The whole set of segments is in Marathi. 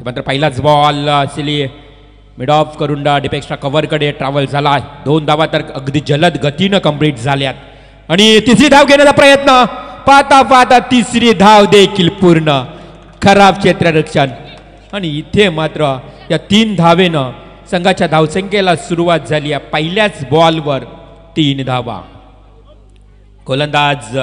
मात्र पहिलाच बॉल सिली मिड ऑफ करून डिपेक्स्ट्रा कव्हरकडे ट्रॅव्हल झाला. 2 धावा तर अगदी जलद गतीनं कंप्लीट झाल्यात आणि तिसरी धाव घेण्याचा प्रयत्न पाहता पाहता तिसरी धाव देखील पूर्ण. खराब क्षेत्ररक्षण आणि इथे मात्र या 3 धावेनं संघाच्या धावसंख्येला सुरुवात झाली. पहिल्याच बॉलवर 3 धावा. गोलंदाज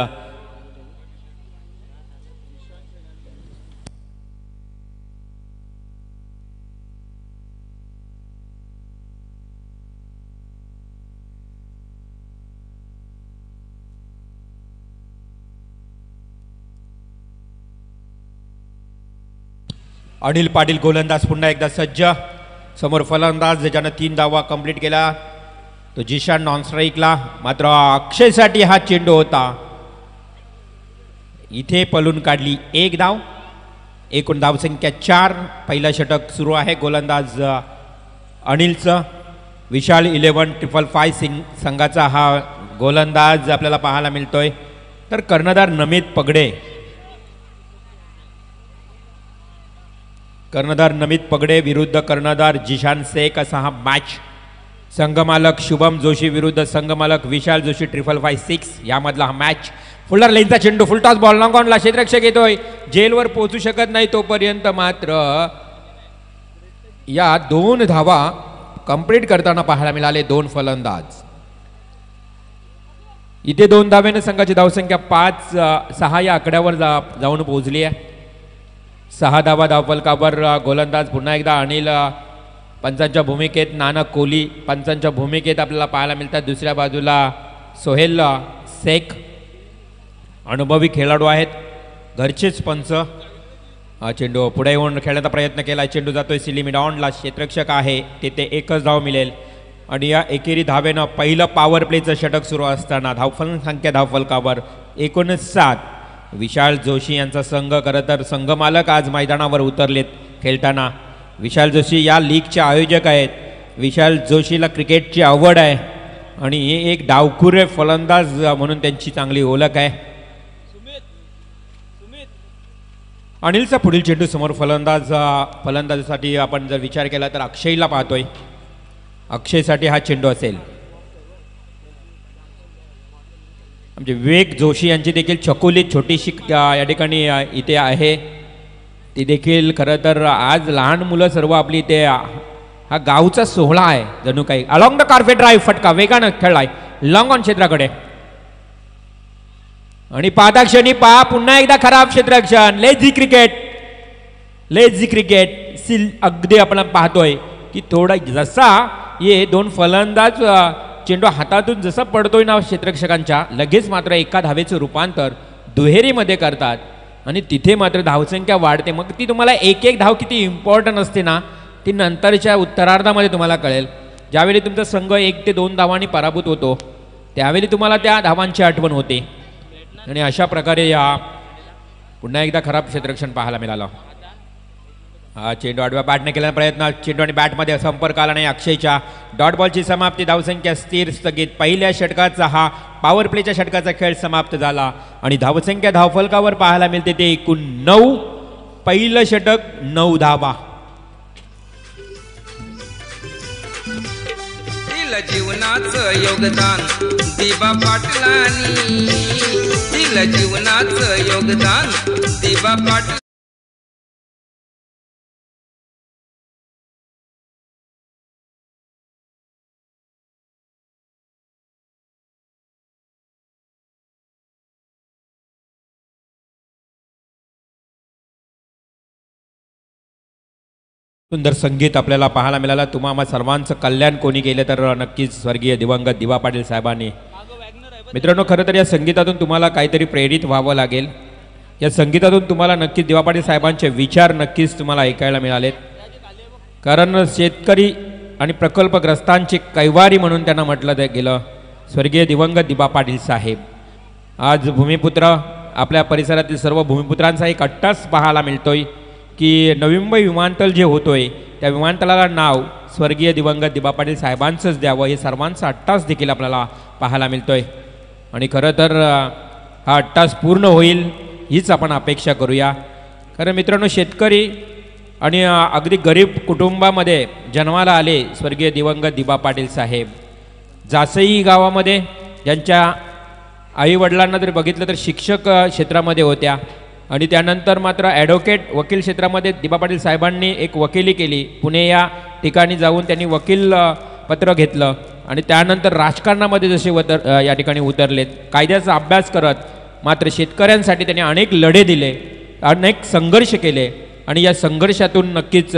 अनिल पाटील गोलंदाज पुन्हा एकदा सज्ज. समोर फलंदाज ज्यानं 3 धावा कंप्लीट केला तो जिशान नॉन स्ट्राईकला. मात्र अक्षयसाठी हा चेंडू होता. इथे पलून काढली 1 धाव. एकूण धावसंख्या 4. पहिला षटक सुरू आहे गोलंदाज अनिलचं. विशाल 11-555 संघाचा हा गोलंदाज आपल्याला पाहायला मिळतोय. तर कर्णधार नमित पगडे विरुद्ध कर्णधार जिशान शेख असा हा मॅच. संघमालक शुभम जोशी विरुद्ध संघमालक विशाल जोशी 555 यामधला हा मॅच. फुल्लर लेनचा चेंडू फुलटॉस बॉल लॉंग ऑनला क्षेत्ररक्षक येतोय. जेलवर पोहोचू शकत नाही तोपर्यंत मात्र या 2 धावा कंप्लीट करताना पाहायला मिळाले 2 फलंदाज. इथे 2 धावेने संघाची धावसंख्या 5-6 या आकड्यावर जाऊन पोहोचली आहे. 6 धावा धावफलकावर. गोलंदाज पुन्हा एकदा अनिल पंचांच्या भूमिकेत. नानक कोहली पंचांच्या भूमिकेत आपल्याला पाहायला मिळतात. दुसऱ्या बाजूला सोहेल शेख अनुभवी खेळाडू आहेत. घरचेच पंच. चेंडू पुढे येऊन खेळण्याचा प्रयत्न केला. चेंडू जातोय सिली मिड ऑनला. क्षेत्ररक्षक आहे तिथे 1च धाव मिळेल. आणि या एकेरी धावेनं पहिलं पॉवर प्लेचं षटक सुरू असताना धावफलक धावफलकावर 59. विशाल जोशी यांचा संघ. खरं तर संघमालक आज मैदानावर उतरलेत खेळताना. विशाल जोशी या लीगचे आयोजक आहेत. विशाल जोशीला क्रिकेटची आवड आहे आणि एक डावखुरे फलंदाज म्हणून त्यांची चांगली ओळख आहे. अनिलचा पुढील चेंडू समोर फलंदाजासाठी आपण जर विचार केला तर अक्षयला पाहतोय. अक्षयसाठी हा चेंडू असेल. म्हणजे विवेक जोशी यांची देखील चकोली छोटीशी या ठिकाणी इथे आहे. ती देखील खरं तर आज लहान मुलं सर्व आपली इथे हा गावचा सोहळा आहे जणू काही. अलॉंग द कार्पेट ड्राईव्ह फटका वेगानं खेळलाय लॉंग ऑन क्षेत्राकडे. आणि पाहता क्षणी पुन्हा एकदा खराब क्षेत्ररक्षण. लेझी क्रिकेट सिल अगदी आपण पाहतोय की थोडा जसा ये 2 फलंदाज चेंडू हातातून जसा पडतोय ना क्षेत्ररक्षकांच्या लगेच मात्र एका धावेचं रूपांतर दुहेरीमध्ये करतात आणि तिथे मात्र धावसंख्या वाढते. मग ती तुम्हाला एक धाव किती इम्पॉर्टंट असते ना ती नंतरच्या उत्तरार्धामध्ये तुम्हाला कळेल. ज्यावेळी तुमचा संघ 1 ते 2 धावांनी पराभूत होतो त्यावेळी तुम्हाला त्या धावांची आठवण होते. आणि अशा प्रकारे या पुन्हा एकदा खराब क्षेत्ररक्षण पाहायला मिळालं. हा चेंडू आडव्या बॅटने केल्याचा प्रयत्न. चेंडू आणि बॅटमध्ये संपर्क आला नाही अक्षयच्या. डॉट बॉलची समाप्ती. धावसंख्या स्थिर स्थगित. पहिल्या षटकाचा हा पॉवर प्लेच्या षटकाचा खेळ समाप्त झाला आणि धावसंख्या धावफलकावर पाहायला मिळते ते एकूण 9. पहिलं षटक 9 धावा. जीवनाचं योगदान दिबा पाटलांनी. जीवनाचं योगदान दिबा पाटील. सुंदर संगीत आपल्याला पाहायला मिळाला. तुम्हा सर्वांचं कल्याण कोणी केलं तर नक्कीच स्वर्गीय दिवंगत दिवा पाटील साहेबांनी. मित्रांनो खरं तर या संगीतातून तुम्हाला काहीतरी प्रेरित व्हावं लागेल. या संगीतातून तुम्हाला नक्कीच दिवा पाटील साहेबांचे विचार नक्कीच तुम्हाला ऐकायला मिळालेत. कारण शेतकरी आणि प्रकल्पग्रस्तांचे कैवारी म्हणून त्यांना म्हटलं गेलं स्वर्गीय दिवंगत दिवा पाटील साहेब. आज भूमिपुत्र आपल्या परिसरातील सर्व भूमिपुत्रांचा एक अट्टास पाहायला मिळतोय की नवी मुंबई विमानतळ जे होतोय त्या विमानतळाला नाव स्वर्गीय दिवंगत दिबा पाटील साहेबांचंच द्यावं हे सर्वांचा अट्टास देखील आपल्याला पाहायला मिळतोय. आणि खरं तर हा अट्टास पूर्ण होईल हीच आपण अपेक्षा करूया. खरं मित्रांनो शेतकरी आणि अगदी गरीब कुटुंबामध्ये जन्माला आले स्वर्गीय दिवंगत दिबा पाटील साहेब. जासई गावामध्ये ज्यांच्या आईवडिलांना जर बघितलं तर शिक्षक क्षेत्रामध्ये होत्या आणि त्यानंतर मात्र ॲडव्होकेट वकील क्षेत्रामध्ये दिबा पाटील साहेबांनी एक वकिली केली. पुणे या ठिकाणी जाऊन त्यांनी वकील पत्र घेतलं आणि त्यानंतर राजकारणामध्ये जसे या ठिकाणी उतरलेत. कायद्याचा अभ्यास करत मात्र शेतकऱ्यांसाठी त्यांनी अनेक लढे दिले, अनेक संघर्ष केले आणि या संघर्षातून नक्कीच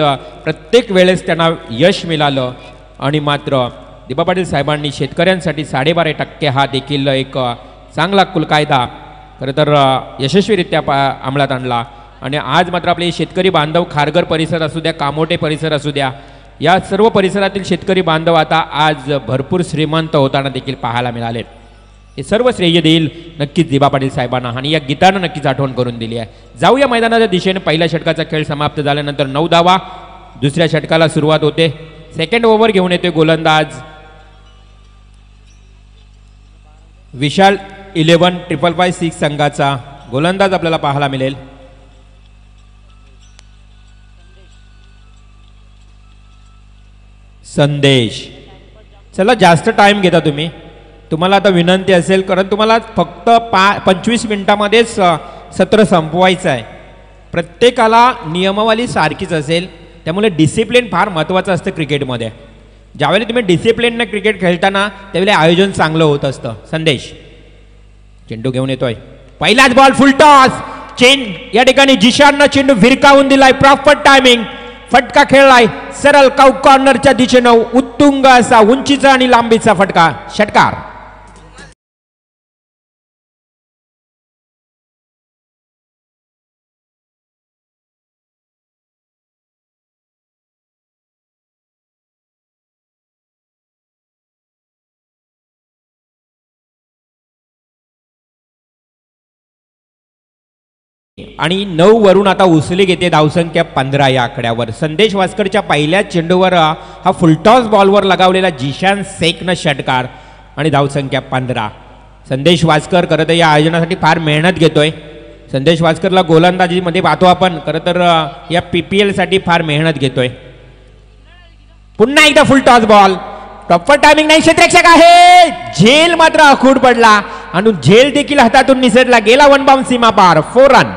प्रत्येक वेळेस त्यांना यश मिळालं. आणि मात्र दिबा पाटील साहेबांनी शेतकऱ्यांसाठी 12.5% हा देखील एक चांगला कायदा खरं तर यशस्वीरित्या अंमलात आणला. आणि आज मात्र आपले शेतकरी बांधव खारघर परिसर असू द्या, कामोटे परिसर असू द्या, या सर्व परिसरातील शेतकरी बांधव आता आज भरपूर श्रीमंत होताना देखील पाहायला मिळाले. हे सर्व श्रेय देईल नक्कीच दिबा पाटील साहेबांना आणि या गीतानं नक्कीच आठवण करून दिली आहे. जाऊया मैदानाच्या दिशेने. पहिल्या षटकाचा खेळ समाप्त झाल्यानंतर 9 धावा. दुसऱ्या षटकाला सुरुवात होते. सेकंड ओव्हर घेऊन येतोय गोलंदाज विशाल 11-5-5-6 संघाचा गोलंदाज आपल्याला पाहायला मिळेल. संदेश. चला जास्त टाइम घेता तुम्ही. तुम्हाला आता विनंती असेल कारण तुम्हाला फक्त 25 मिनिटांमध्येच सत्र संपवायचं आहे. प्रत्येकाला नियमावली सारखीच असेल त्यामुळे डिसिप्लिन फार महत्त्वाचं असतं क्रिकेटमध्ये. ज्यावेळी तुम्ही डिसिप्लिनने क्रिकेट खेळताना त्यावेळी आयोजन चांगलं होत असतं. संदेश चेंडू घेऊन येतोय. पहिलाच बॉल फुल टॉस. या ठिकाणी जिशाननं चेंडू भिरकावून दिलाय. Proper timing. फटका खेळलाय सरळ कॉर्नरच्या दिशेनं. उत्तुंग असा उंचीचा आणि लांबीचा फटका. षटकार. आणि 9 वरून आता उसली घेते धावसंख्या 15 या आकड्यावर. संदेश वास्करच्या पहिल्या चेंडूवर हा फुलटॉस बॉलवर लगावलेला जिशान शेखनं षटकार आणि धावसंख्या 15. संदेश वास्कर खरं तर या आयोजनासाठी फार मेहनत घेतोय. संदेश वास्करला गोलंदाजीमध्ये पाहतो आपण. खरं तर या PPL साठी फार मेहनत घेतोय. पुन्हा एकदा फुलटॉस बॉल. प्रॉपर टायमिंग नाही. क्षेत्ररक्षक आहे. झेल मात्र अखूड पडला आणि झेल देखील हातातून निसटला गेला. 1 बाउंड सीमा पार. 4 रन.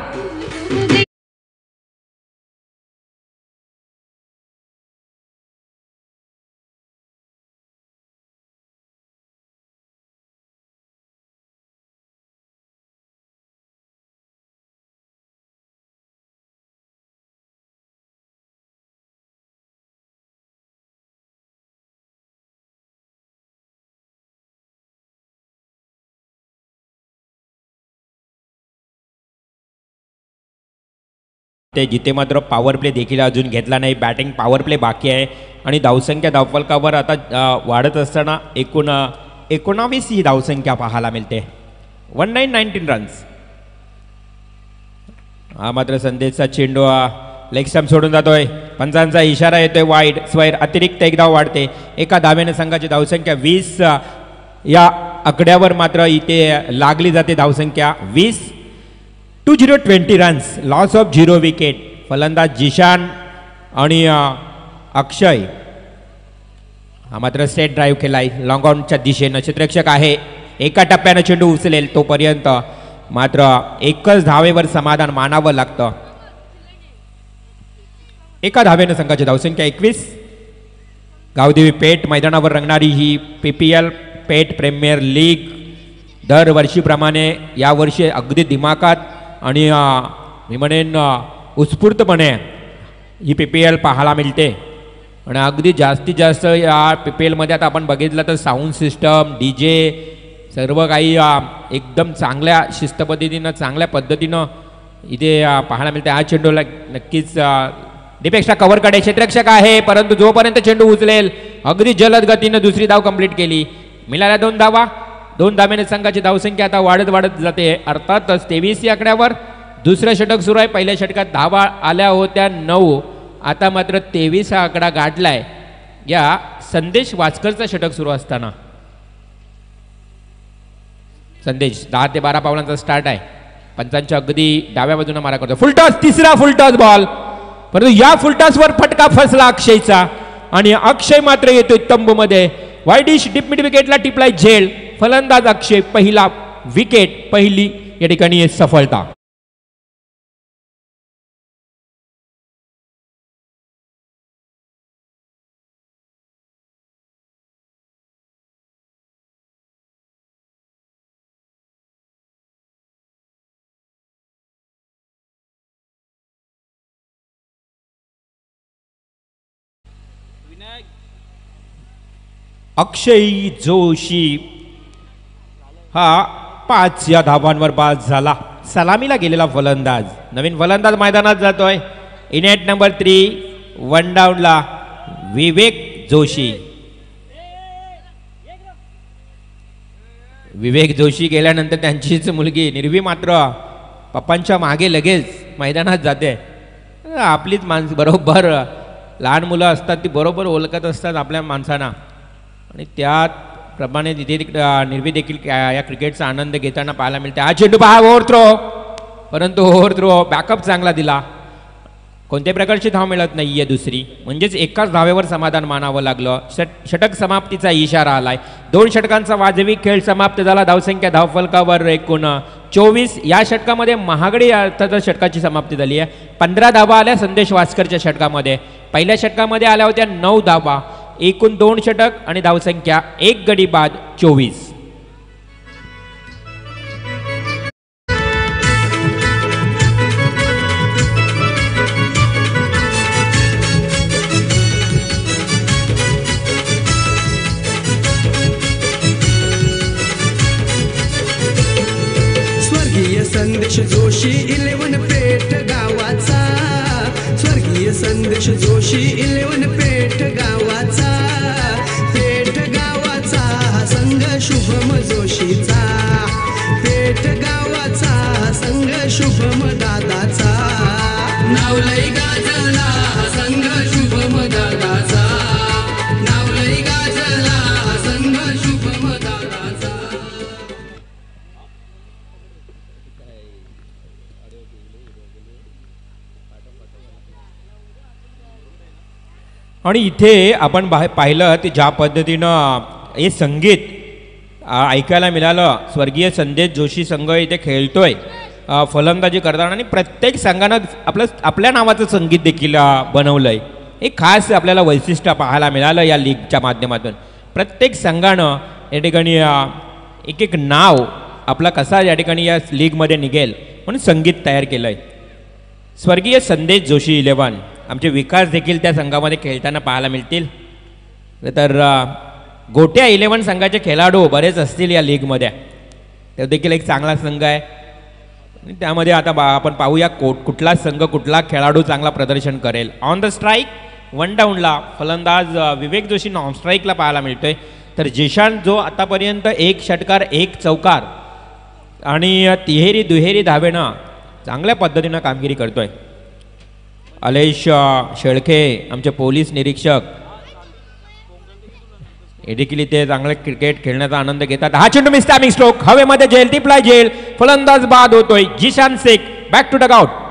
ते जिथे मात्र पॉवर प्ले देखील अजून घेतला नाही. बॅटिंग पॉवर प्ले बाकी आहे आणि धावसंख्या धावफलकावर आता वाढत असताना 19 ही धावसंख्या पाहायला मिळते. 1919 रन्स. हा मात्र संदेशचा चेंडू लेग स्टंप सोडून जातोय. पंचांचा इशारा येतोय वाईड. स्वैर अतिरिक्त एक धाव वाढते. एका धावेने संघाची धावसंख्या 20 या आकड्यावर मात्र इथे लागली जाते. धावसंख्या 20. 2020 रन्स. Loss of 0 wicket. फलंदाज जिशान आणि अक्षय हा मात्र स्ट्रेट ड्राईव्ह केलाय लॉंग ऑनच्या दिशेनं. क्षेत्ररक्षक आहे. एका टप्प्यानं चेंडू उचलेल तोपर्यंत मात्र एकच धावेवर समाधान मानावं लागतं. एका धावेनं संघाची धावसंख्या 21. गावदेवी पेठ मैदानावर रंगणारी ही PPL पेठ प्रीमियर लीग दरवर्षीप्रमाणे यावर्षी अगदी दिमाखात आणि मी म्हणेन उत्स्फूर्तपणे ही PPL पाहायला मिळते. आणि अगदी जास्तीत जास्त या PPL मध्ये आता आपण बघितलं तर साऊंड सिस्टम, DJ सर्व काही एकदम चांगल्या शिस्त पद्धतीनं चांगल्या पद्धतीनं इथे पाहायला मिळते. हा चेंडूला नक्कीच डीपेक्षा कव्हर कडे क्षेत्ररक्षक आहे परंतु जोपर्यंत चेंडू उचलेल अगदी जलद गतीनं दुसरी धाव कंप्लीट केली. मिळाल्या 2 धावा. 2 धावेने संघाची धावसंख्या आता वाढत जाते. अर्थातच 23 या आकड्यावर दुसरं षटक सुरू आहे. पहिल्या षटकात धावा आल्या होत्या 9. आता मात्र 23 हा आकडा गाठलाय या संदेश वास्करचा षटक सुरू असताना. संदेश 10 ते 12 पावलांचा स्टार्ट आहे. पंचांच्या अगदी डाव्या बाजूने मारा करतो. फुलटॉस. तिसरा फुलटॉस बॉल. परंतु या फुलटॉसवर फटका फसला अक्षयचा आणि अक्षय मात्र येतोय तंबूमध्ये. वाईडिश डीप मिड विकेटला टिपलाय झेल. फलंदाज अक्षय पहिला विकेट, पहिली या ठिकाणी सफलता. अक्षय जोशी हा 5 या धावांवर बाद झाला. सलामीला गेलेला फलंदाज. नवीन फलंदाज मैदानात जातोय. इनेट नंबर 3 वन डाऊनला विवेक जोशी. विवेक जोशी गेल्यानंतर त्यांचीच मुलगी निर्वी मात्र पप्पांच्या मागे लगेच मैदानात जाते. आपलीच माणसं बरोबर लहान मुलं असतात ती बरोबर ओळखत असतात आपल्या माणसांना आणि त्याप्रमाणे तिथे निर्वी देखील या क्रिकेटचा आनंद घेताना पाहायला मिळते. हा चेंडू पहा ओव्हर थ्रो, परंतु ओव्हर थ्रो बॅकअप चांगला दिला. कोणत्याही प्रकारची धाव मिळत नाही आहे दुसरी, म्हणजेच एकाच धावेवर समाधान मानावं लागलं. षटक समाप्तीचा इशारा आलाय. 2 षटकांचा वाजवी खेळ समाप्त झाला. धावसंख्या धावफलकावर एकूण 24. या षटकामध्ये महागडी अर्थात षटकाची समाप्ती झाली आहे. 15 धावा आल्या संदेश वास्करच्या षटकामध्ये. पहिल्या षटकामध्ये आल्या होत्या 9 धावा. एकूण 2 षटक आणि धावसंख्या 1 गडी बाद 24. संदेश जोशी 11 पेठ गावाचा. स्वर्गीय संदेश जोशी 11 पेठ गावाचा. पेठ गावाचा संघ शुभम जोशीचा. पेठ गावाचा संघ शुभम दादाचा. नावलई गाजला संघ शुभम दादाचा. नावलई गाजला संघ शुभम दादाचा. आणि इथे आपण पाहिलं ते ज्या पद्धतीनं हे संगीत ऐकायला मिळालं. स्वर्गीय संदेश जोशी संघ इथे खेळतोय फलंदाजी करताना आणि प्रत्येक संघानं आपल्या नावाचं संगीत देखील बनवलंय. एक खास आपल्याला वैशिष्ट्य पाहायला मिळालं या लीगच्या माध्यमातून. प्रत्येक संघानं या ठिकाणी एक नाव आपला कसा या ठिकाणी या लीगमध्ये निघेल म्हणून संगीत तयार केलंय. स्वर्गीय संदेश जोशी 11 आमचे विकास देखील त्या संघामध्ये खेळताना पाहायला मिळतील. तर गोट्या 11 संघाचे खेळाडू बरेच असतील या लीगमध्ये. तो देखील एक चांगला संघ आहे. त्यामध्ये आता आपण पाहूया कुठला संघ कुठला खेळाडू चांगला प्रदर्शन करेल. ऑन द स्ट्राईक वन डाऊनला फलंदाज विवेक जोशी नॉन स्ट्राईकला पाहायला मिळतोय. तर जिशान जो आतापर्यंत 1 षटकार 1 चौकार आणि तिहेरी दुहेरी धावेनं चांगल्या पद्धतीनं कामगिरी करतोय. अलेश शेळके आमचे पोलीस निरीक्षक हे देखील इथे चांगले क्रिकेट खेळण्याचा आनंद घेतात. हा चेंडू मिस्टॅमिंग स्ट्रोक हवेमध्ये झेल टिपलाय झेल. फलंदाज बाद होतोय. Zeeshan Shaikh back to dugout.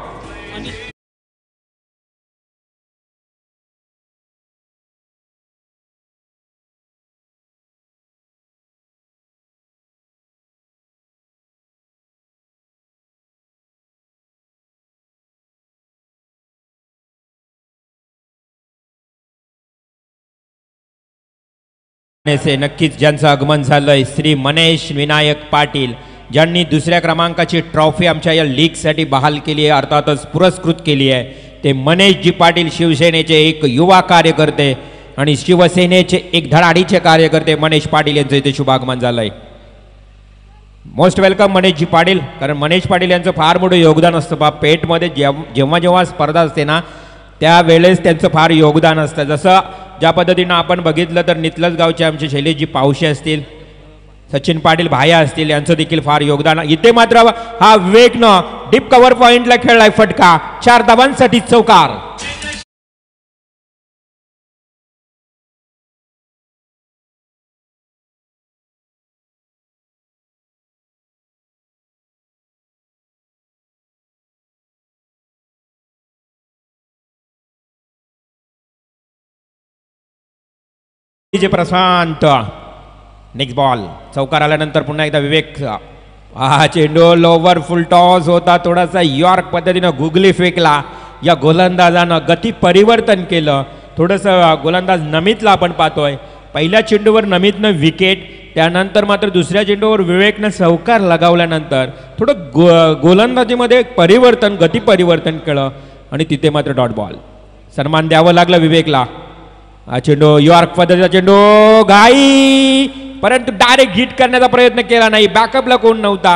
नक्कीच ज्यांचं आगमन झालंय श्री मनेश विनायक पाटील, ज्यांनी 2ऱ्या क्रमांकाची ट्रॉफी आमच्या या लीगसाठी बहाल केली आहे, अर्थातच पुरस्कृत केली आहे. ते मनेशजी पाटील शिवसेनेचे एक युवा कार्यकर्ते आणि शिवसेनेचे एक धडाडीचे कार्यकर्ते मनेश पाटील यांचं इथे शुभागमन झालंय. Most welcome Maneshji Patil. कारण मनेश पाटील यांचं फार मोठं योगदान असतं बा पेठमध्ये. जेव्हा जेव्हा स्पर्धा असते ना त्यावेळेस त्यांचं फार योगदान असतं. जसं ज्या पद्धतीनं आपण बघितलं तर नितलज गावचे आमचे शैलेशजी पावशे असतील, सचिन पाटील भाया असतील, यांचं देखील फार योगदान. इथे मात्र हा विवेकनं डीप कव्हर पॉइंटला खेळलाय फटका. 4 धावांसाठी चौकार. जे प्रशांत. नेक्स्ट बॉल चौकार आल्यानंतर पुन्हा एकदा विवेक. हा चेंडू लोवर फुल टॉस होता, थोडासा यॉर्क पद्धतीनं गुगली फेकला. या गोलंदाजानं गती परिवर्तन केलं. थोडंसं गोलंदाज नमितला आपण पाहतोय. पहिल्या चेंडूवर नमितनं विकेट, त्यानंतर मात्र दुसऱ्या चेंडूवर विवेकनं चौकार लगावल्यानंतर थोडं गोलंदाजीमध्ये एक परिवर्तन, गती परिवर्तन केलं आणि तिथे मात्र डॉट बॉल. सन्मान द्यावं लागलं विवेकला. हा चेंडू यॉर्क पद्धतीचा चेंडू घाई, परंतु डायरेक्ट हिट करण्याचा प्रयत्न केला नाही. बॅकअपला कोण नव्हता.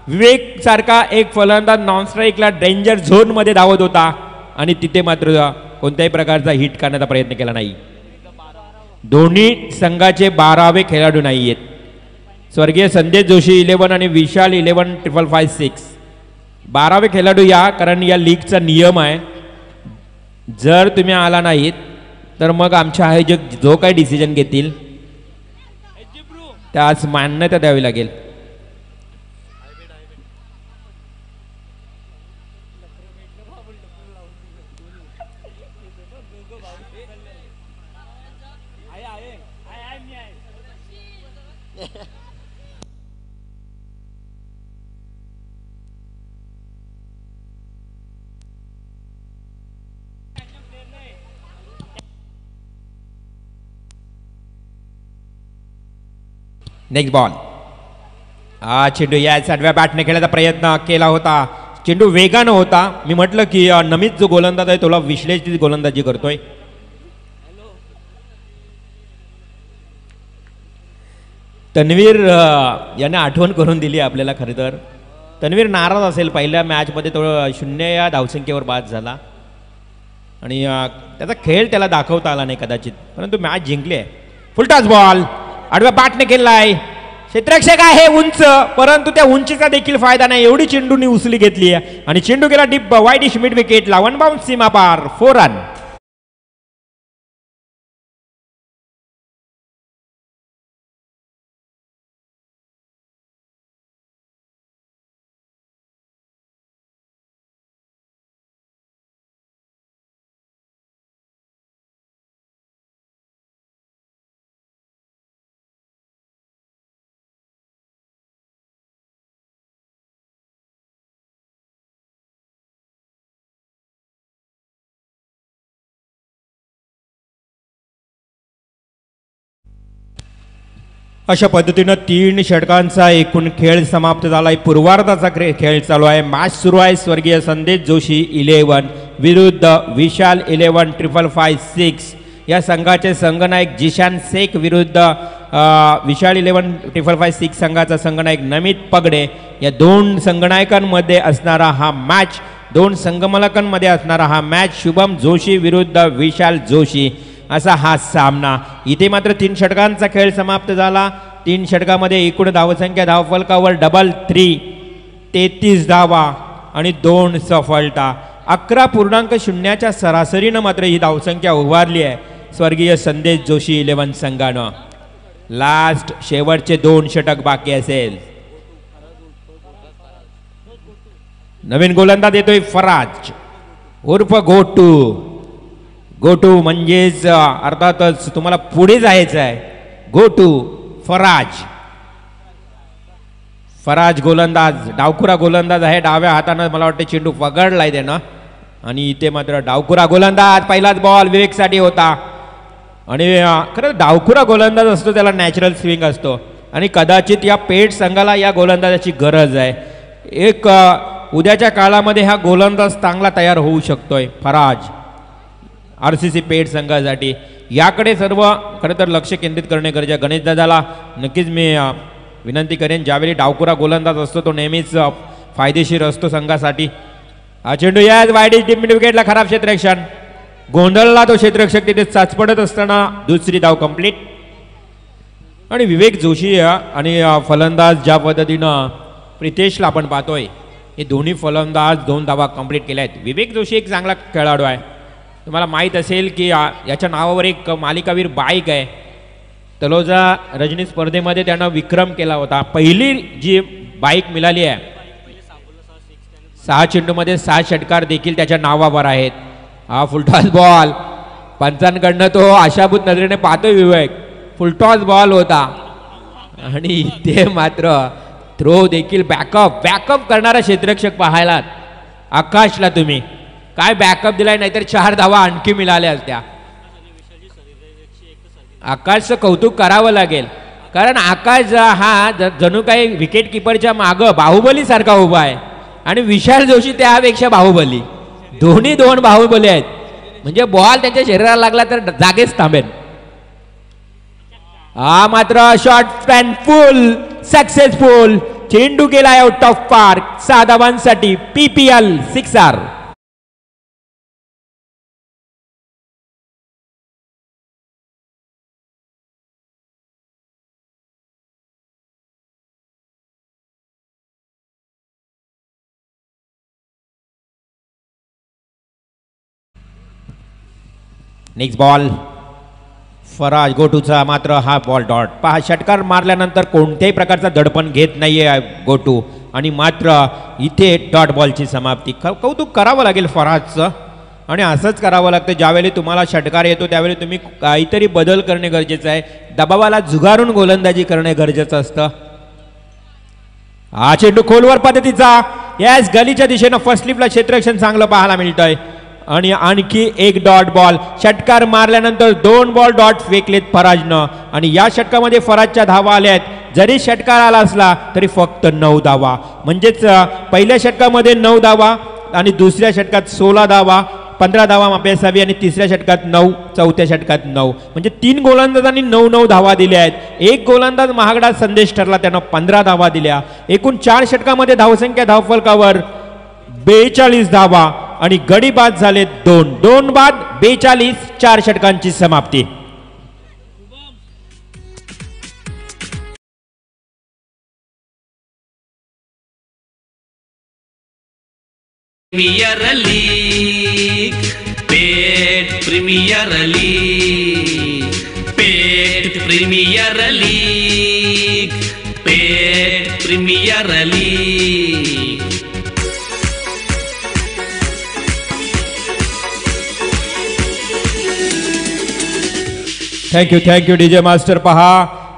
विवेक सारखा एक फलंदाज नॉन स्ट्राईकला डेंजर झोन मध्ये धावत होता आणि तिथे मात्र कोणत्याही प्रकारचा हिट करण्याचा प्रयत्न केला नाही. दोन्ही संघाचे 12वे खेळाडू नाही आहेत. स्वर्गीय संदेश जोशी 11 आणि विशाल 11-555-6 12वे खेळाडू या, कारण या लीगचा नियम आहे. जर तुम्ही आला नाहीत तर मग आमच्या आयोजक जो काही डिसिजन घेतील त्यास मान्यता द्यावी लागेल. Next ball. हा चेंडू या आडव्या बॅटने खेळायचा प्रयत्न केला होता. चेंडू वेगानं होता. मी म्हटलं की नमित जो गोलंदाज आहे तोला विश्लेषित गोलंदाजी करतोय. तन्वीर याने आठवण करून दिली आपल्याला. खरं तर तन्वीर नाराज असेल, पहिल्या मॅचमध्ये तो 0 या धावसंख्येवर बाद झाला आणि त्याचा खेळ त्याला दाखवता आला नाही कदाचित, परंतु मॅच जिंकली आहे. फुलटॉस बॉल आडव्या बॅटने केलाय. क्षेत्ररक्षक आहे उंच, परंतु त्या उंचीचा देखील फायदा नाही. एवढी चेंडूनी उचली घेतली आहे आणि चेंडू गेला डीप वाईडिश मिड विकेटला. 1 बाउन्स सीमा पार, 4 रन. अशा पद्धतीनं 3 षटकांचा एकूण खेळ समाप्त झालाय. पूर्वार्धाचा खेळ चालू आहे. मॅच सुरू आहे. स्वर्गीय संदेश जोशी 11 विरुद्ध विशाल 11-555-6. या संघाचे संघनायक जिशान शेख विरुद्ध विशाल 11-555-6 संघाचा संघनायक नमित पगडे. या 2 संघनायकांमध्ये असणारा हा मॅच, 2 संघमलकांमध्ये असणारा हा मॅच. शुभम जोशी विरुद्ध विशाल जोशी असा हा सामना. इथे मात्र 3 षटकांचा खेळ समाप्त झाला. 3 षटकामध्ये एकूण धावसंख्या धावफलकावर डबल 3 33 धावा आणि 2 सफलता. 11.0च्या सरासरीनं मात्र ही धावसंख्या उभारली आहे स्वर्गीय संदेश जोशी 11 संघानं. लास्ट शेवटचे 2 षटक बाकी असेल. नवीन गोलंदाज येतोय फराज उर्फ गोटू. गोटू म्हणजेच अर्थातच तुम्हाला पुढे जायचं आहे. गोटू फराज. फराज गोलंदाज, डावखुरा गोलंदाज आहे. डाव्या हातानं मला वाटतं चेंडू पकडलाय त्यानं आणि इथे मात्र डावखुरा गोलंदाज. पहिलाच बॉल विवेकसाठी होता आणि खरं डावखुरा गोलंदाज असतो त्याला नॅचरल स्विंग असतो आणि कदाचित या पेठ संघाला या गोलंदाजाची गरज आहे. एक उद्याच्या काळामध्ये हा गोलंदाज चांगला तयार होऊ शकतोय फराज RCC पेठ संघासाठी. याकडे सर्व खरं तर लक्ष केंद्रित करणे गरजेचे. गणेश दादाला नक्कीच मी विनंती करेन, ज्यावेळी डावखुरा गोलंदाज असतो तो नेहमीच फायदेशीर असतो संघासाठी. हा चेंडू याच वाईडिश डीप मिड विकेटला. खराब क्षेत्ररक्षण, गोंधळला तो क्षेत्ररक्षक तिथे चाचपडत असताना. दुसरी धाव कंप्लीट. आणि विवेक जोशी आणि फलंदाज ज्या पद्धतीनं प्रितेशला आपण पाहतोय, हे दोन्ही फलंदाज 2 धावा कंप्लीट केल्या आहेत. विवेक जोशी एक चांगला खेळाडू आहे. तुम्हाला माहीत असेल की याच्या नावावर एक मालिकावीर बाईक आहे. तलोजा रजनी स्पर्धेमध्ये त्यानं विक्रम केला होता. पहिली जी बाईक मिळाली आहे, 6 चेंडूमध्ये 6 षटकार देखील त्याच्या नावावर आहेत. हा फुलटॉस बॉल पंचांकडनं तो आशाभूत नजरेने पाहतोय विवेक. फुलटॉस बॉल होता आणि ते मात्र थ्रो देखील बॅकअप करणारा क्षेत्ररक्षक पाहायलात आकाशला तुम्ही काय बॅकअप दिलाय, नाहीतर 4 धावा आणखी मिळाल्या असत्या. आकाशचं कौतुक करावं लागेल, कारण आकाश हा जणू काही विकेट किपरच्या मागं बाहुबली सारखा उभा आहे आणि विशाल जोशी त्यापेक्षा बाहुबली. दोन्ही 2 बाहुबली आहेत, म्हणजे बॉल त्याच्या शरीराला लागला तर जागेच थांबेल. हा मात्र शॉट स्पॅन फुल सक्सेसफुल, चेंडू गेला आउट ऑफ पार्क. 6 धावांसाठी PPL 6R. Next ball Faraz गोटूचा मात्र हा बॉल डॉट. पहा षटकार मारल्यानंतर कोणत्याही प्रकारचा दडपण घेत नाहीये गोटू आणि मात्र इथे डॉट बॉलची समाप्ती. कौतुक करावं लागेल फराजचं आणि असंच करावं लागतं. ज्यावेळी तुम्हाला षटकार येतो त्यावेळी तुम्ही काहीतरी बदल करणे गरजेचं आहे. दबावाला झुगारून गोलंदाजी करणे गरजेचं असतं. हा चेंडू खोलवर पद्धतीचा यस गलीच्या दिशेनं फर्स्ट स्लिपला क्षेत्ररक्षण चांगलं पाहायला मिळतंय आणि आणखी एक डॉट बॉल. षटकार मारल्यानंतर 2 बॉल डॉट फेकलेत फराजनं आणि या षटकामध्ये फराजच्या धावा आल्या आहेत. जरी षटकार आला असला तरी फक्त 9 धावा, म्हणजेच पहिल्या षटकामध्ये 9 धावा आणि दुसऱ्या षटकात 16 धावा, 15 धावा माफी असावी आणि तिसऱ्या षटकात 9, चौथ्या षटकात 9, म्हणजे 3 गोलंदाजांनी 9 धावा दिल्या आहेत. एक गोलंदाज महागडा संदेश ठरला, त्यानं 15 धावा दिल्या. एकूण 4 षटकामध्ये धावसंख्या धावफलकावर 42 धावा आणि गडी बाद झाले 2 बाद 42. 4 षटकांची समाप्ती. Premier league Peth premier league Peth premier league Peth premier league. Thank you DJ master. पहा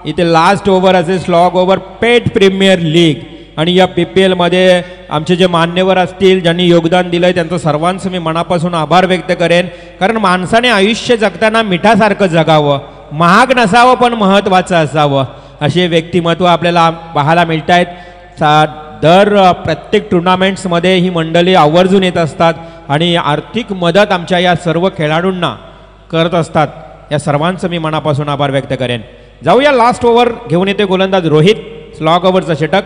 इथे लास्ट ओव्हर असेल slog over Peth premier league आणि या PPL मध्ये आमचे जे मान्यवर असतील ज्यांनी योगदान दिलंय त्यांचं सर्वांचं मी मनापासून आभार व्यक्त करेन. कारण माणसाने आयुष्य जगताना मिठासारखं जगावं, महाग नसावं पण महत्त्वाचं असावं, असे व्यक्तिमत्व आपल्याला पाहायला मिळत आहेत. दर प्रत्येक टुर्नामेंट्समध्ये ही मंडळी आवर्जून येत असतात आणि आर्थिक मदत आमच्या या सर्व खेळाडूंना करत असतात. या सर्वांचं मी मनापासून आभार व्यक्त करेन. जाऊया लास्ट ओव्हर घेऊन येते गोलंदाज रोहित. स्लॉग ओव्हरचा षटक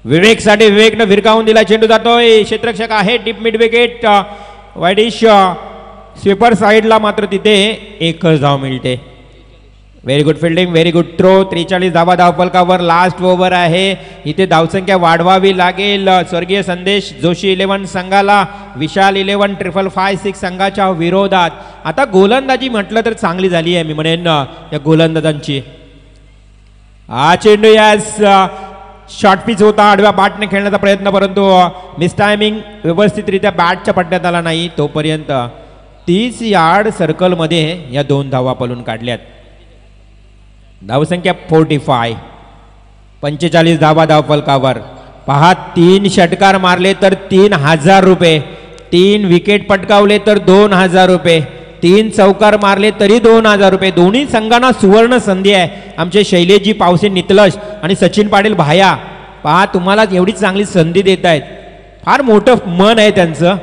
विवेकसाठी. विवेकनं भिरकावून दिला, चेंडू जातोय, क्षेत्ररक्षक आहे deep mid wicket wideish sweeper साईडला, मात्र तिथे एकच धाव मिळते. Very good fielding, very good throw. 43 धावा धावफलकावर. लास्ट ओव्हर आहे, इथे धावसंख्या वाढवावी लागेल. स्वर्गीय संदेश जोशी 11 संघाला, विशाल 11 555 संघाच्या विरोधात. आता गोलंदाजी म्हटलं तर चांगली झाली आहे मी म्हणेन या गोलंदाजांची. हा चेंडू यास शॉर्ट पिच होता, आडव्या बॅटने खेळण्याचा प्रयत्न, परंतु मिस टायमिंग, व्यवस्थितरित्या बॅटच्या पट्ट्यात आला नाही. तोपर्यंत 30 यार्ड सर्कलमध्ये या 2 धावा पळून काढल्यात. धावसंख्या 45, 45 धावा धावफलकावर. पहा 3 षटकार मारले तर 3000 रुपये, 3 विकेट पटकावले तर 2000 रुपये, 3 चौकार मारले तरी 2000 रुपये. दोन्ही संघांना सुवर्ण संधी आहे. आमचे शैलेशजी पावसे नितलश आणि सचिन पाटील भाया, पहा तुम्हाला एवढी चांगली संधी देत आहेत. फार मोठं मन आहे त्यांचं.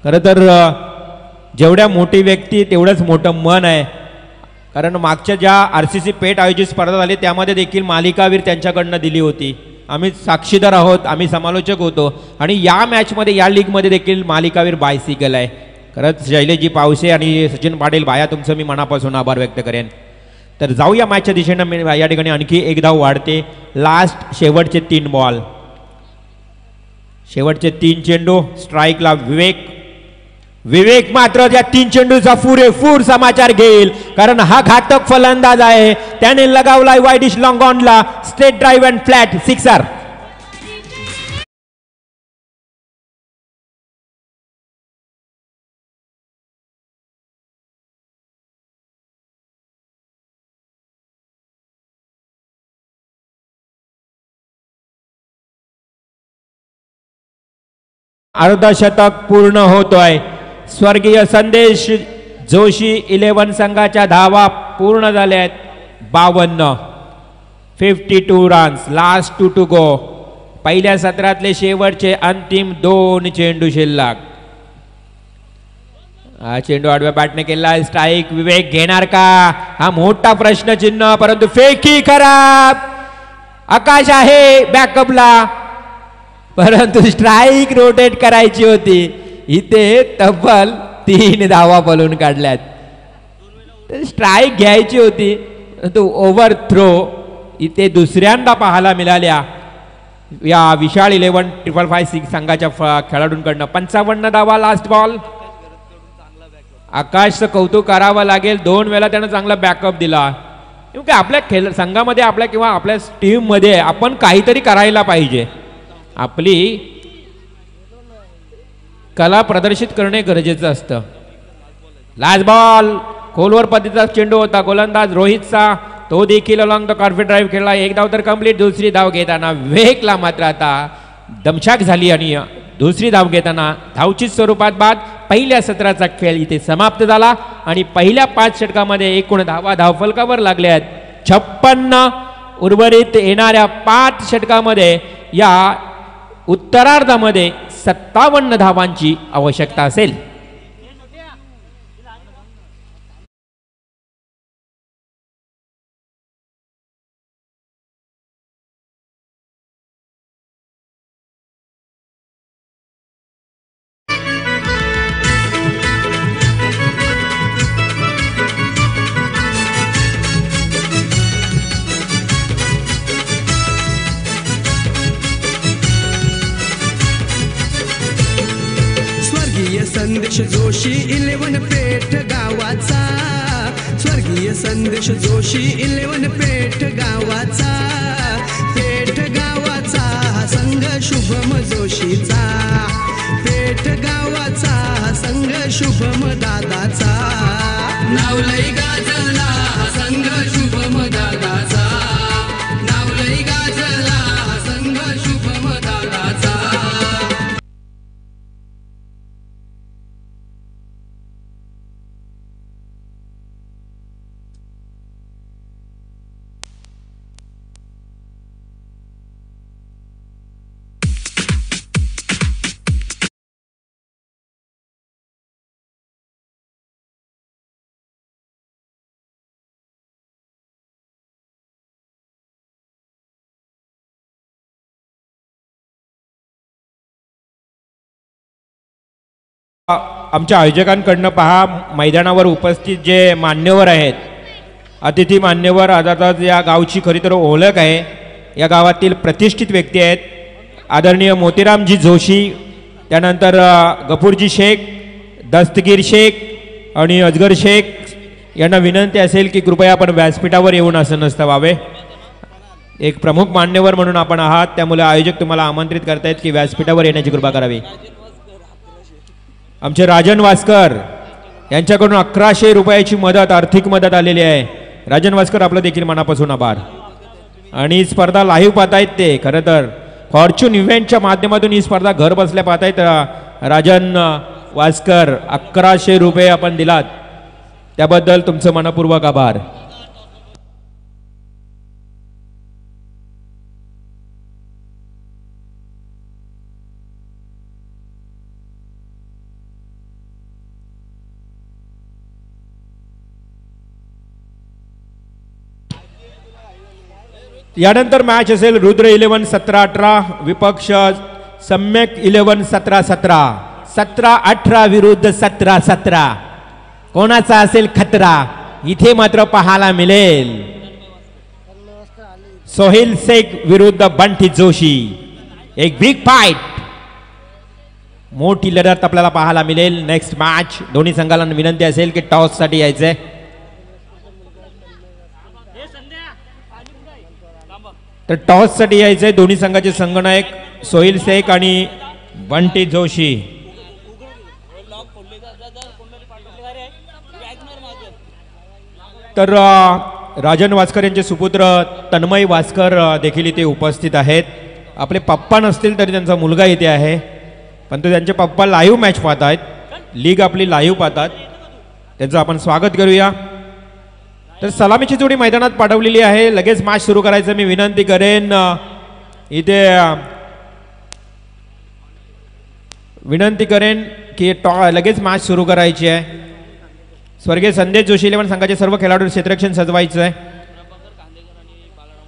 खरं तर जेवढ्या मोठी व्यक्ती तेवढंच मोठं मन आहे. कारण मागच्या ज्या RCC पेट आयोजित स्पर्धा झाली त्यामध्ये देखील मालिकावीर त्यांच्याकडनं दिली होती. आम्ही साक्षीदार आहोत, आम्ही समालोचक होतो आणि या मॅचमध्ये या लीगमध्ये देखील मालिकावीर बायसिकल आहे. खरंच शैलेशजी पावसे आणि सचिन पाटील भाया तुमचं मी मनापासून आभार व्यक्त करेन. तर जाऊया मॅचच्या दिशेनं. या ठिकाणी आणखी एक धाव वाढते. लास्ट शेवटचे 3 बॉल, शेवटचे 3 चेंडू. स्ट्राईकला विवेक मात्र या 3 चेंडूचा पुरेपूर समाचार घेईल, कारण हा घातक फलंदाज आहे. त्याने लगावलाय वाईडिश लॉंग ऑनला, straight drive and flat 6R. अर्धशतक पूर्ण होतोय. स्वर्गीय संदेश जोशी 11 संघाच्या धावा पूर्ण झाल्या आहेत. 52. 52 रन्स. Last 2 to go. पहिल्या सत्रातले शेवटचे अंतिम 2 चेंडू शिल्लक. हा चेंडू आडव्या बॅटने केला. स्ट्राईक. विवेक घेणार का हा मोठा प्रश्न चिन्ह. परंतु फेकी खराब. आकाश आहे बॅकअपला परंतु स्ट्राईक रोटेट करायची होती. इथे तब्बल 3 धावा पळून काढल्यात. स्ट्राईक घ्यायची होती परंतु ओव्हर थ्रो इथे दुसऱ्यांदा पाहायला मिळाल्या या विशाल 11-556 संघाच्या खेळाडूंकडनं. 55 धावा लास्ट बॉल. आकाशचं कौतुक करावं लागेल. 2 वेळा त्यानं चांगला बॅकअप दिला. क्योंकि आपल्या संघामध्ये आपल्या किंवा आपल्या टीम मध्ये आपण काहीतरी करायला पाहिजे. आपली कला प्रदर्शित करणे गरजेचं असतं. Last ball. खोलवर पद्धतीचा चेंडू होता. गोलंदाज रोहितचा तो देखील अलॉंग द कॉर्फी ड्राईव्ह खेळला. 1 धाव तर कंप्लीट. दुसरी धाव घेताना विवेकला मात्र आता दमछाक झाली आणि दुसरी धाव घेताना धावची स्वरूपात बाद. पहिल्या सत्राचा खेळ इथे समाप्त झाला आणि पहिल्या 5 षटकामध्ये एकूण धावा धावफलकावर लागल्या आहेत 56. उर्वरित येणाऱ्या 5 षटकामध्ये या उत्तरार्धामध्ये 57 धावांची आवश्यकता असेल. संदेश जोशी 11 पेठ गावाचा. स्वर्गीय संदेश जोशी 11 पेठ गावाचा. पेठ गावाचा हा संघ शुभम जोशीचा. पेठ गावाचा हा संघ शुभम दादाचा. नावलई गाजला हा संघ शुभम दादाचा. नावलई गाजला हा संघ शुभम दादाचा. आमच्या आयोजकांकडनं पहा मैदानावर उपस्थित जे मान्यवर आहेत अतिथी मान्यवर अर्थातच या गावची खरी तर ओळख आहे. या गावातील प्रतिष्ठित व्यक्ती आहेत. आदरणीय मोतीरामजी जोशी, त्यानंतर गफूरजी शेख, दस्तगीर शेख आणि अजगर शेख यांना विनंती असेल की कृपया आपण व्यासपीठावर येऊन असं नसतं व्हावे. एक प्रमुख मान्यवर म्हणून आपण आहात त्यामुळे आयोजक तुम्हाला आमंत्रित करतायत की व्यासपीठावर येण्याची कृपा करावी. आमचे राजन वास्कर यांच्याकडून 1100 रुपयाची मदत आर्थिक मदत आलेली आहे. राजन वास्कर आपलं देखील मनापासून आभार. आणि स्पर्धा लाईव्ह पाहतायत ते खरं तर फॉर्च्यून इव्हेंटच्या माध्यमातून ही स्पर्धा घर बसल्या पाहतायत. राजन वास्कर 1100 रुपये आपण दिलात त्याबद्दल तुमचं मनपूर्वक आभार. यानंतर मॅच असेल रुद्र 11 17-18 विपक्ष सम्यक 11 17-17. 17-18 विरुद्ध 17-17 कोणाचा असेल खतरा इथे मात्र पाहायला मिळेल. सोहेल शेख विरुद्ध बंटी जोशी. एक बिग फाईट, मोठी लढत आपल्याला पाहायला मिळेल. नेक्स्ट मॅच दोन्ही संघाला विनंती असेल की टॉस साठी यायचंय. तर टॉस साठी यायचंय दोन्ही संघाचे संघनायक सोहेल शेख आणि बंटी जोशी. तर राजन वास्कर यांचे सुपुत्र तन्मय वास्कर देखील इथे उपस्थित आहेत. आपले पप्पा नसतील तरी त्यांचा मुलगा इथे आहे. पण त्यांचे पप्पा लाईव्ह मॅच पाहत आहेत, लीग आपली लाईव्ह पाहतात, त्यांचं आपण स्वागत करूया. तर सलामीची जोडी मैदानात पाठवलेली आहे. लगेच मॅच सुरू करायचं मी विनंती करेन. इथे विनंती करेन की लगेच मॅच सुरू करायची आहे. स्वर्गीय संदेश जोशी 11 संघाचे सर्व खेळाडू क्षेत्ररक्षण सजवायचं आहे.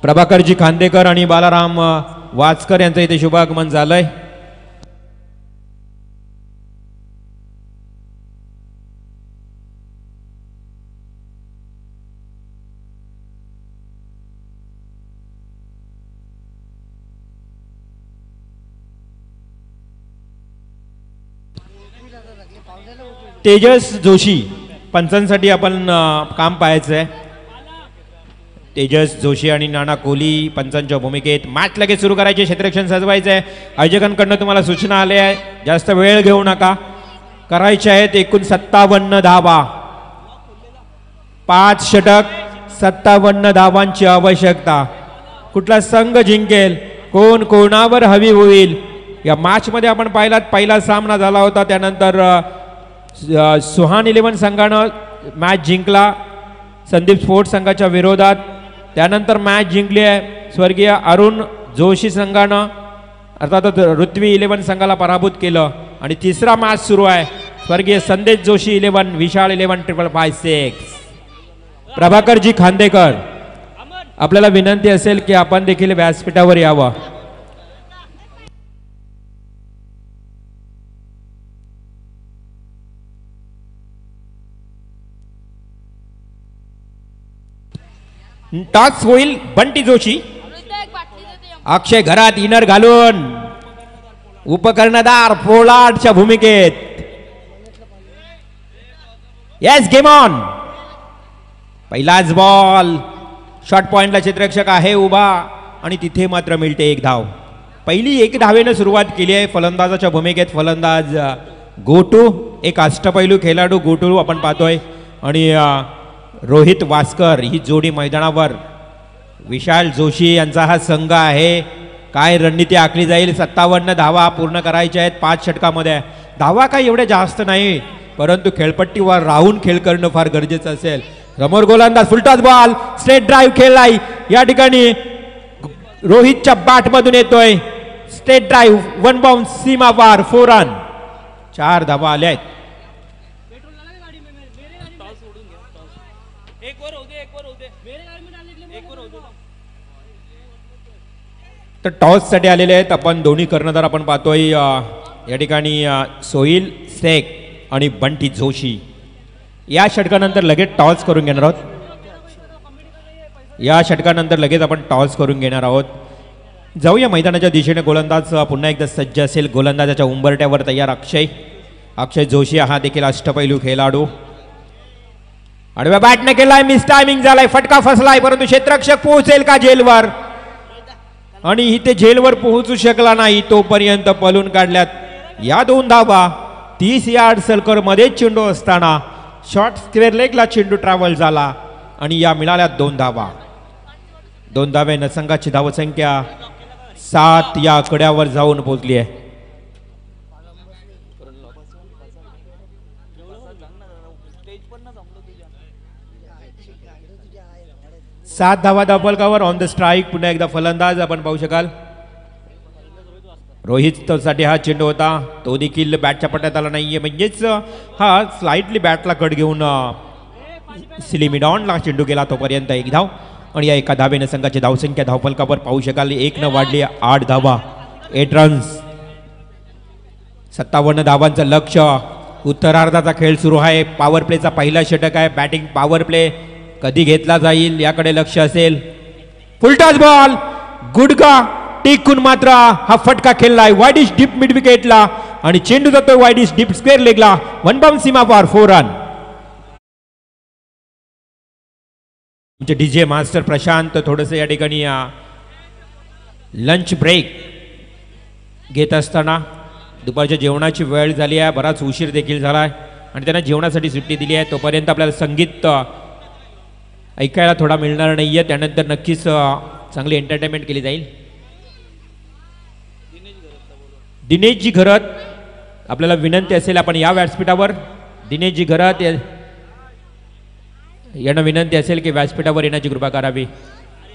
प्रभाकरजी खांदेकर आणि बालाराम वाचकर यांचं इथे शुभागमन झालंय. तेजस जोशी पंचांसाठी आपण काम पाहायचं आहे. तेजस जोशी आणि नाना कोहली पंचांच्या भूमिकेत मॅच लगेच सुरू करायचे, क्षेत्ररक्षण सजवायचं आहे. आयोजकांकडनं तुम्हाला सूचना आल्या आहे, जास्त वेळ घेऊ नका. करायचे आहेत एकूण 57 धावा, 5 षटक, 57 धावांची आवश्यकता. कुठला संघ जिंकेल, कोण कोणावर हवी होईल. या मॅच मध्ये आपण पाहिलात पहिला सामना झाला होता, त्यानंतर सुहान 11 संघानं मॅच जिंकला संदीप स्पोर्ट्स संघाच्या विरोधात. त्यानंतर मॅच जिंकली आहे स्वर्गीय अरुण जोशी संघानं, अर्थात ऋत्वी 11 संघाला पराभूत केलं. आणि तिसरा मॅच सुरू आहे स्वर्गीय संदेश जोशी 11 विशाल 11-556. प्रभाकरजी खांदेकर, आपल्याला विनंती असेल की आपण देखील व्यासपीठावर यावं. टॉस होईल बंटी जोशी. अक्षय घरात इनर घालून उपकर्णधार पोलार्डच्या भूमिकेत. Yes, game on. पहिलाच बॉल, शॉर्ट पॉइंटला क्षेत्ररक्षक आहे उभा आणि तिथे मात्र मिळते एक धाव. पहिली 1 धावेनं सुरुवात केली आहे. फलंदाजाच्या भूमिकेत फलंदाज गोटू, एक अष्टपैलू खेळाडू गोटू आपण पाहतोय, आणि रोहित वास्कर ही जोडी मैदानावर. विशाल जोशी यांचा हा संघ आहे. काय रणनीती आखली जाईल. 57 धावा पूर्ण करायच्या आहेत 5 षटकामध्ये. धावा काय एवढ्या जास्त नाही, परंतु खेळपट्टीवर राहून खेळ करणं फार गरजेचं असेल. समोर गोलंदाज, फुलटॉस बॉल, स्ट्रेट ड्राईव्ह खेळलाय. या ठिकाणी रोहितच्या बॅट मधून येतोय स्ट्रेट ड्राईव्ह, 1 बाउंस, सीमा पार, 4 रन. 4 धावा आल्या आहेत. तर टॉस साठी आलेले आहेत आपण दोन्ही कर्णधार आपण पाहतोय. या ठिकाणी सोहिल शेख आणि बंटी जोशी या षटकानंतर लगेच टॉस करून घेणार आहोत. या षटकानंतर लगेच आपण टॉस करून घेणार आहोत. जाऊया मैदानाच्या दिशेने. गोलंदाज पुन्हा एकदा सज्ज असेल. गोलंदाजाच्या उंबरट्यावर तयार अक्षय जोशी, हा देखील अष्टपैलू खेळाडू. आडव्या बॅटने केलाय, मिस टायमिंग झालाय, फटका फसलाय, परंतु क्षेत्ररक्षक पोहोचेल का झेलवर. आणि इथे झेलवर पोहोचू शकला नाही, तोपर्यंत पळून काढल्यात या 2 धावा. 30 यार्ड सर्कल मध्ये चेंडू असताना शॉर्ट स्क्वेअर लेगला चेंडू ट्रॅव्हल झाला आणि या मिळाल्या 2 धावा. 2 धावेनं संघाची धावसंख्या 7 या आकड्यावर जाऊन पोहोचली आहे. सात धावा धावफलकावर. ऑन द स्ट्राईक पुन्हा एकदा फलंदाज आपण पाहू शकाल. रोहित साठी हा चेंडू होता, तो देखील बॅटच्या पट्ट्यात आला नाहीये, म्हणजेच हा स्लाइटली बॅटला कट घेऊन सिलिमिडॉनला चेंडू गेला. तोपर्यंत 1 धाव आणि या 1 धावेनं संघाची धावसंख्या धावफलकावर पाहू शकाल 1 न वाढली 8 धावा, 8 रन्स. 57 धावांचं लक्ष्य. उत्तरार्धाचा खेळ सुरू आहे. पॉवर प्लेचा पहिला षटक आहे. बॅटिंग पॉवर प्ले कधी घेतला जाईल याकडे लक्ष असेल. फुलटॉस बॉल, गुडगा टिकून मात्र हा फटका खेळलाय वाईडिश डीप मिड विकेटला आणि चेंडू जातोय वाईडिश डीप स्क्वेअर लेगला. 1 बाउंस, सीमा पार, 4 रन. डीजे मास्टर प्रशांत थोडस या ठिकाणी लंच ब्रेक घेत असताना दुपारच्या जेवणाची वेळ झाली आहे, बराच उशीर देखील झाला आहे आणि त्यांना जेवणासाठी सुट्टी दिली आहे. तोपर्यंत आपल्याला संगीत ऐकायला थोडा मिळणार नाही आहे. त्यानंतर नक्कीच चांगली एंटरटेनमेंट केली जाईल. दिनेशजी घरत आपल्याला विनंती असेल आपण या व्यासपीठावर दिनेशजी घरात यांना विनंती असेल की व्यासपीठावर येण्याची कृपा करावी.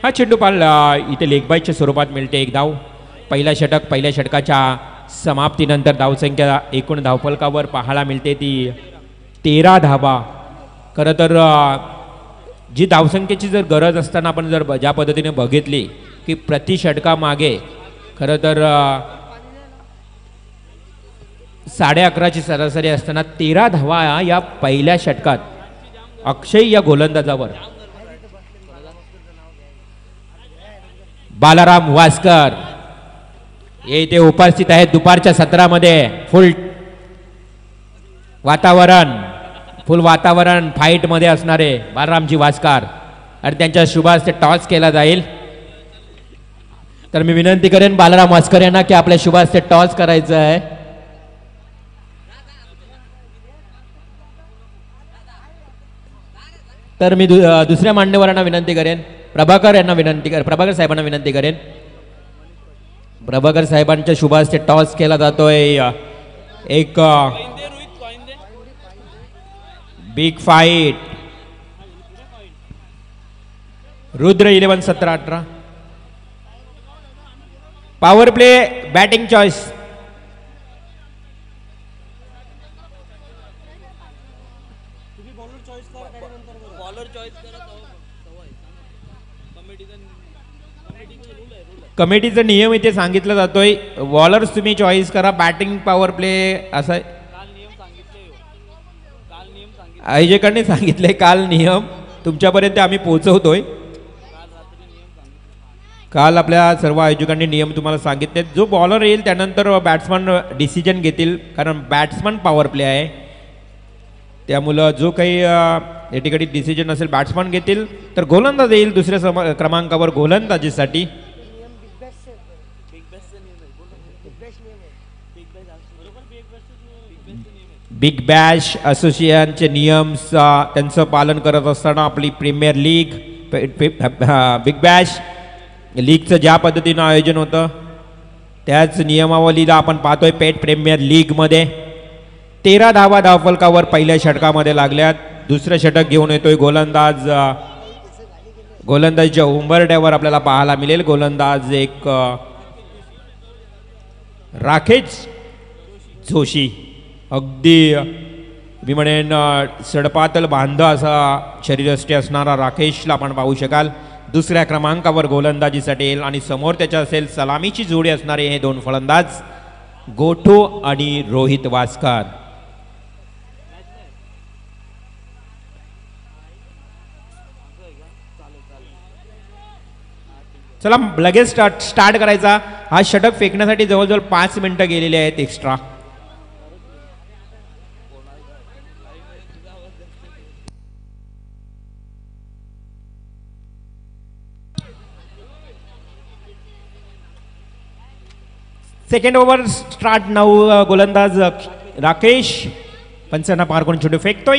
हा चेंडू पाल इथे लेगबाईच्या स्वरूपात मिळते. एक धाव. पहिला षटक. पहिल्या षटकाच्या समाप्तीनंतर धावसंख्या एकूण धावफलकावर पाहायला मिळते ती 13 धावा. खरं तर जी धावसंख्येची जर गरज असताना आपण जर ज्या पद्धतीने बघितली की प्रति षटकामागे खरं तर 11.5ची सरासरी असताना 13 धावा या पहिल्या षटकात अक्षय या गोलंदाजावर. बालाराम वास्कर येथे उपस्थित आहेत. दुपारच्या सत्रामध्ये फुल वातावरण फाईट मध्ये असणारे बालरामजी वास्कर आणि त्यांच्या शुभास्ते टॉस केला जाईल. तर मी विनंती करेन बालराम वास्कर यांना की आपल्या शुभास्ते टॉस करायचं आहे. तर मी दुसऱ्या मान्यवरांना विनंती करेन. प्रभाकर साहेबांना विनंती करेन. प्रभाकर साहेबांच्या शुभास्ते टॉस केला जातोय. एक big fight. Rudra 11-17-18. Power play batting choice. कमिटीचा नियम इथे सांगितलं जातोय. बॉलर्स तुम्ही चॉईस करा. बॅटिंग पॉवर प्ले असं आयोजकांनी सांगितले. काल नियम तुमच्यापर्यंत आम्ही पोहोचवतोय. काल आपल्या सर्व आयोजकांनी नियम तुम्हाला सांगितले. जो बॉलर येईल त्यानंतर बॅट्समन डिसिजन घेतील कारण बॅट्समन पॉवर प्ले आहे. त्यामुळं जो काही या ठिकाणी डिसिजन असेल बॅट्समन घेतील. तर गोलंदाज येईल दुसऱ्या क्रमांकावर गोलंदाजीसाठी. बिग बॅश असोसिएशनचे नियम त्यांचं पालन करत असताना आपली प्रीमियर लीग बिग बॅश लीगचं ज्या पद्धतीनं आयोजन होतं त्याच नियमावलीला आपण पाहतोय. पेट प्रीमियर लीगमध्ये 13 धावा धावफलकावर पहिल्या षटकामध्ये लागल्यात. दुसरं षटक घेऊन येतोय गोलंदाजीच्या उंबरठ्यावर आपल्याला पाहायला मिळेल. गोलंदाज एक राकेश जोशी. अगदी मी म्हणेन सडपातल बांध असा शरीरयष्टी असणारा राकेशला आपण पाहू शकाल. दुसऱ्या क्रमांकावर गोलंदाजीसाठी येईल आणि समोर त्याच्या असेल सलामीची जोडी असणारे हे दोन फलंदाज गोठो आणि रोहित वास्कर. चला लगेच स्टार्ट करायचा. हा षटक फेकण्यासाठी जवळजवळ 5 मिनिटं गेलेली आहेत एक्स्ट्रा. Second over start. 9 गोलंदाज राकेश पंचांना पार करून चेंडू फेकतोय.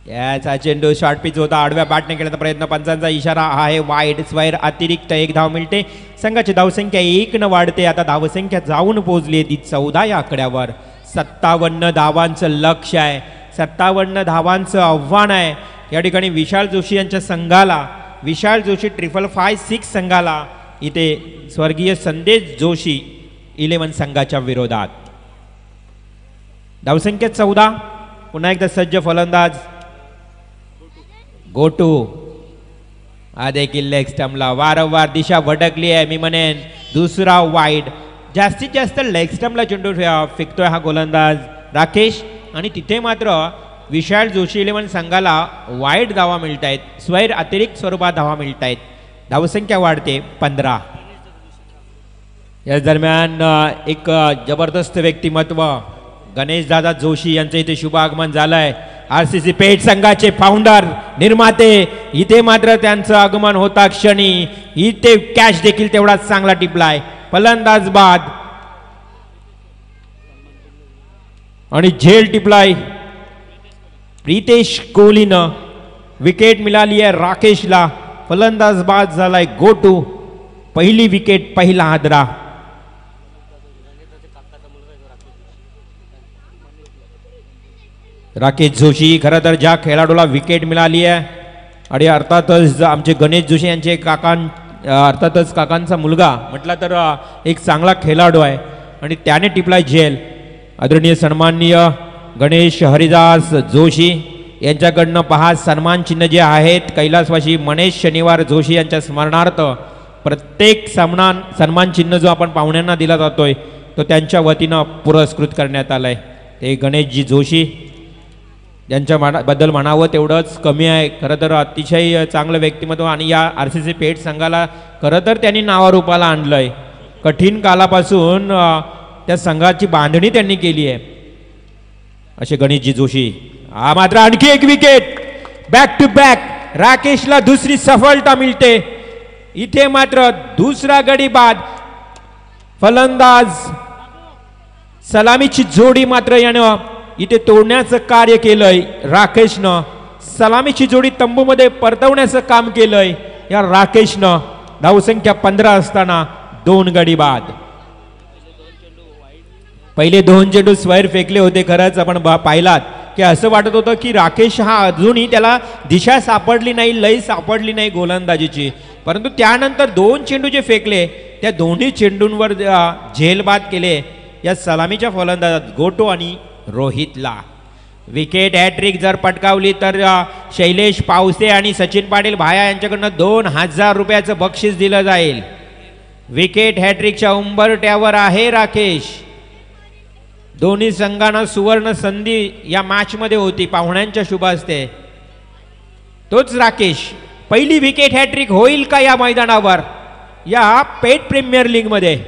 याचा चेंडू शॉर्ट पिच होता. आडव्या बॅटने केल्याचा प्रयत्न. पंचांचा इशारा आहे वाईड. स्वैर अतिरिक्त 1 धाव मिळते. संघाची धावसंख्या 1 न वाढते. आता धावसंख्या जाऊन पोहोचली ती 14 या आकड्यावर. 57 धावांचं लक्ष आहे. 57 धावांचं आव्हान आहे या ठिकाणी विशाल जोशी यांच्या संघाला. विशाल जोशी 555 संघाला इथे स्वर्गीय संदेश जोशी 11 संघाच्या विरोधात. धावसंख्या 14. पुन्हा एकदा सज्ज फलंदाज गोटू. हा देखील लेग स्टंपला वारंवार दिशा भटकली आहे. मी म्हणेन दुसरा वाईड. जास्तीत जास्त लेग स्टंपला चेंडू फेकतोय हा गोलंदाज राकेश आणि तिथे मात्र विशाल जोशी 11 संघाला वाईड धावा मिळत आहेत. स्वैर अतिरिक्त स्वरूपात धावा मिळत आहेत. धावसंख्या वाढते 15. या दरम्यान एक जबरदस्त व्यक्तिमत्व गणेश दादा जोशी यांचं इथे शुभ आगमन झालंय. RCC पेठ संघाचे फाउंडर निर्माते. इथे मात्र त्यांचं आगमन होता क्षणी इथे कॅच देखील तेवढाच चांगला टिपलाय. फलंदाज बाद आणि झेल टिपलाय. प्रितेश कोहलीनं विकेट मिळाली आहे राकेशला. फलंदाज बाद झालाय गोटू. पहिली विकेट पहिला हादरा. राकेश जोशी खरं तर ज्या खेळाडूला विकेट मिळाली आहे आणि अर्थातच आमचे गणेश जोशी यांचे अर्थातच काकांचा मुलगा म्हटला तर एक चांगला खेळाडू आहे आणि त्याने टिपलाय झेल. आदरणीय सन्माननीय गणेश हरिदास जोशी यांच्याकडनं पहा सन्मान चिन्ह जे आहेत कैलासवासी मनेश शनिवार जोशी यांच्या स्मरणार्थ प्रत्येक सन्मान चिन्ह जो आपण पाहुण्यांना दिला जातोय तो त्यांच्या वतीनं पुरस्कृत करण्यात आलाय. ते गणेशजी जोशी यांच्या बद्दल म्हणावं तेवढंच कमी आहे. खरं तर अतिशय चांगलं व्यक्तिमत्व आणि या RCC पेठ संघाला खरं तर त्यांनी नावारूपाला आणलंय. कठीण कालापासून त्या संघाची बांधणी त्यांनी केली आहे असे गणेशजी जोशी. हा मात्र आणखी एक विकेट बॅक टू बॅक. राकेशला दुसरी सफलता मिळते. इथे मात्र दुसरा गडी बाद. फलंदाज सलामीची जोडी मात्र यानं इथे तोडण्याचं कार्य केलंय. राकेशनं सलामीची जोडी तंबूमध्ये परतवण्याचं काम केलंय या राकेशनं. धावसंख्या 15 असताना 2 गडी बाद. पहिले 2 चेंडू स्क्वेअर फेकले होते. खरंच आपण पाहिलात की असं वाटत होतं की राकेश हा अजूनही त्याला दिशा सापडली नाही, लय सापडली नाही गोलंदाजीची. परंतु त्यानंतर 2 चेंडू जे फेकले त्या दोन्ही चेंडूंवर झेलबाद केले या सलामीच्या फलंदाजात गोटो आणि रोहितला. विकेट हॅट्रिक जर पटकावली तर शैलेश पावसे आणि सचिन पाटील भाया यांच्याकडनं 2000 रुपयाचं बक्षीस दिलं जाईल. विकेट हॅट्रिकच्या उंबरट्यावर आहे राकेश. दोन्ही संघांना सुवर्ण संधी या मॅच मध्ये होती. पाहुण्यांच्या शुभ असते तोच राकेश. पहिली विकेट हॅट्रिक होईल का या मैदानावर या पेट प्रीमियर लीग मध्ये.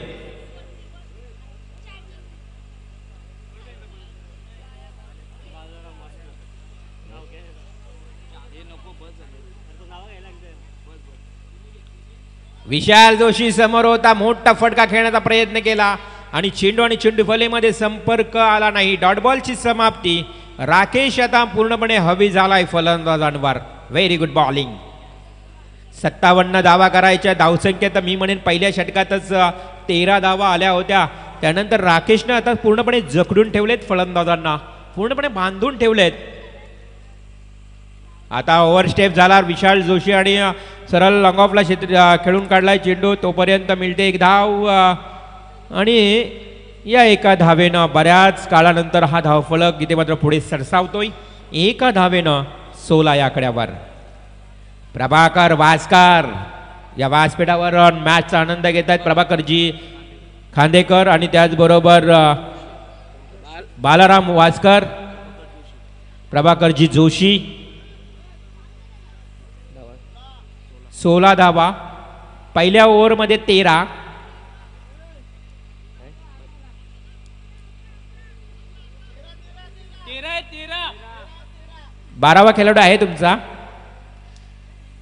विशाल जोशी समोर होता. मोठा फटका खेळण्याचा प्रयत्न केला आणि चेंडू फलेमध्ये संपर्क आला नाही. डॉट बॉलची समाप्ती. राकेश आता पूर्णपणे हवी झालाय फलंदाजांवर. Very good bowling. 57 धावा करायच्या. धावसंख्या तर मी म्हणेन पहिल्या षटकातच 13 धावा आल्या होत्या. त्यानंतर राकेशने आता पूर्णपणे जखडून ठेवलेत फलंदाजांना, पूर्णपणे बांधून ठेवलेत. आता ओव्हरस्टेप झाला विशाल जोशी आणि सरळ लॉंग ऑफला खेळून काढलाय चेंडू. तोपर्यंत मिळते एक धाव आणि या एका धावेनं बऱ्याच काळानंतर हा धावफलक इथे मात्र पुढे सरसावतोय. एका धावेनं 16 या आकड्यावर. प्रभाकर वासकर या व्यासपीठावर मॅचचा आनंद घेत आहेत. प्रभाकरजी खांदेकर आणि त्याचबरोबर बालाराम वासकर, प्रभाकरजी जोशी. 16 धावा पहिल्या ओव्हरमध्ये 13. बारावा खेळाडू आहे तुमचा.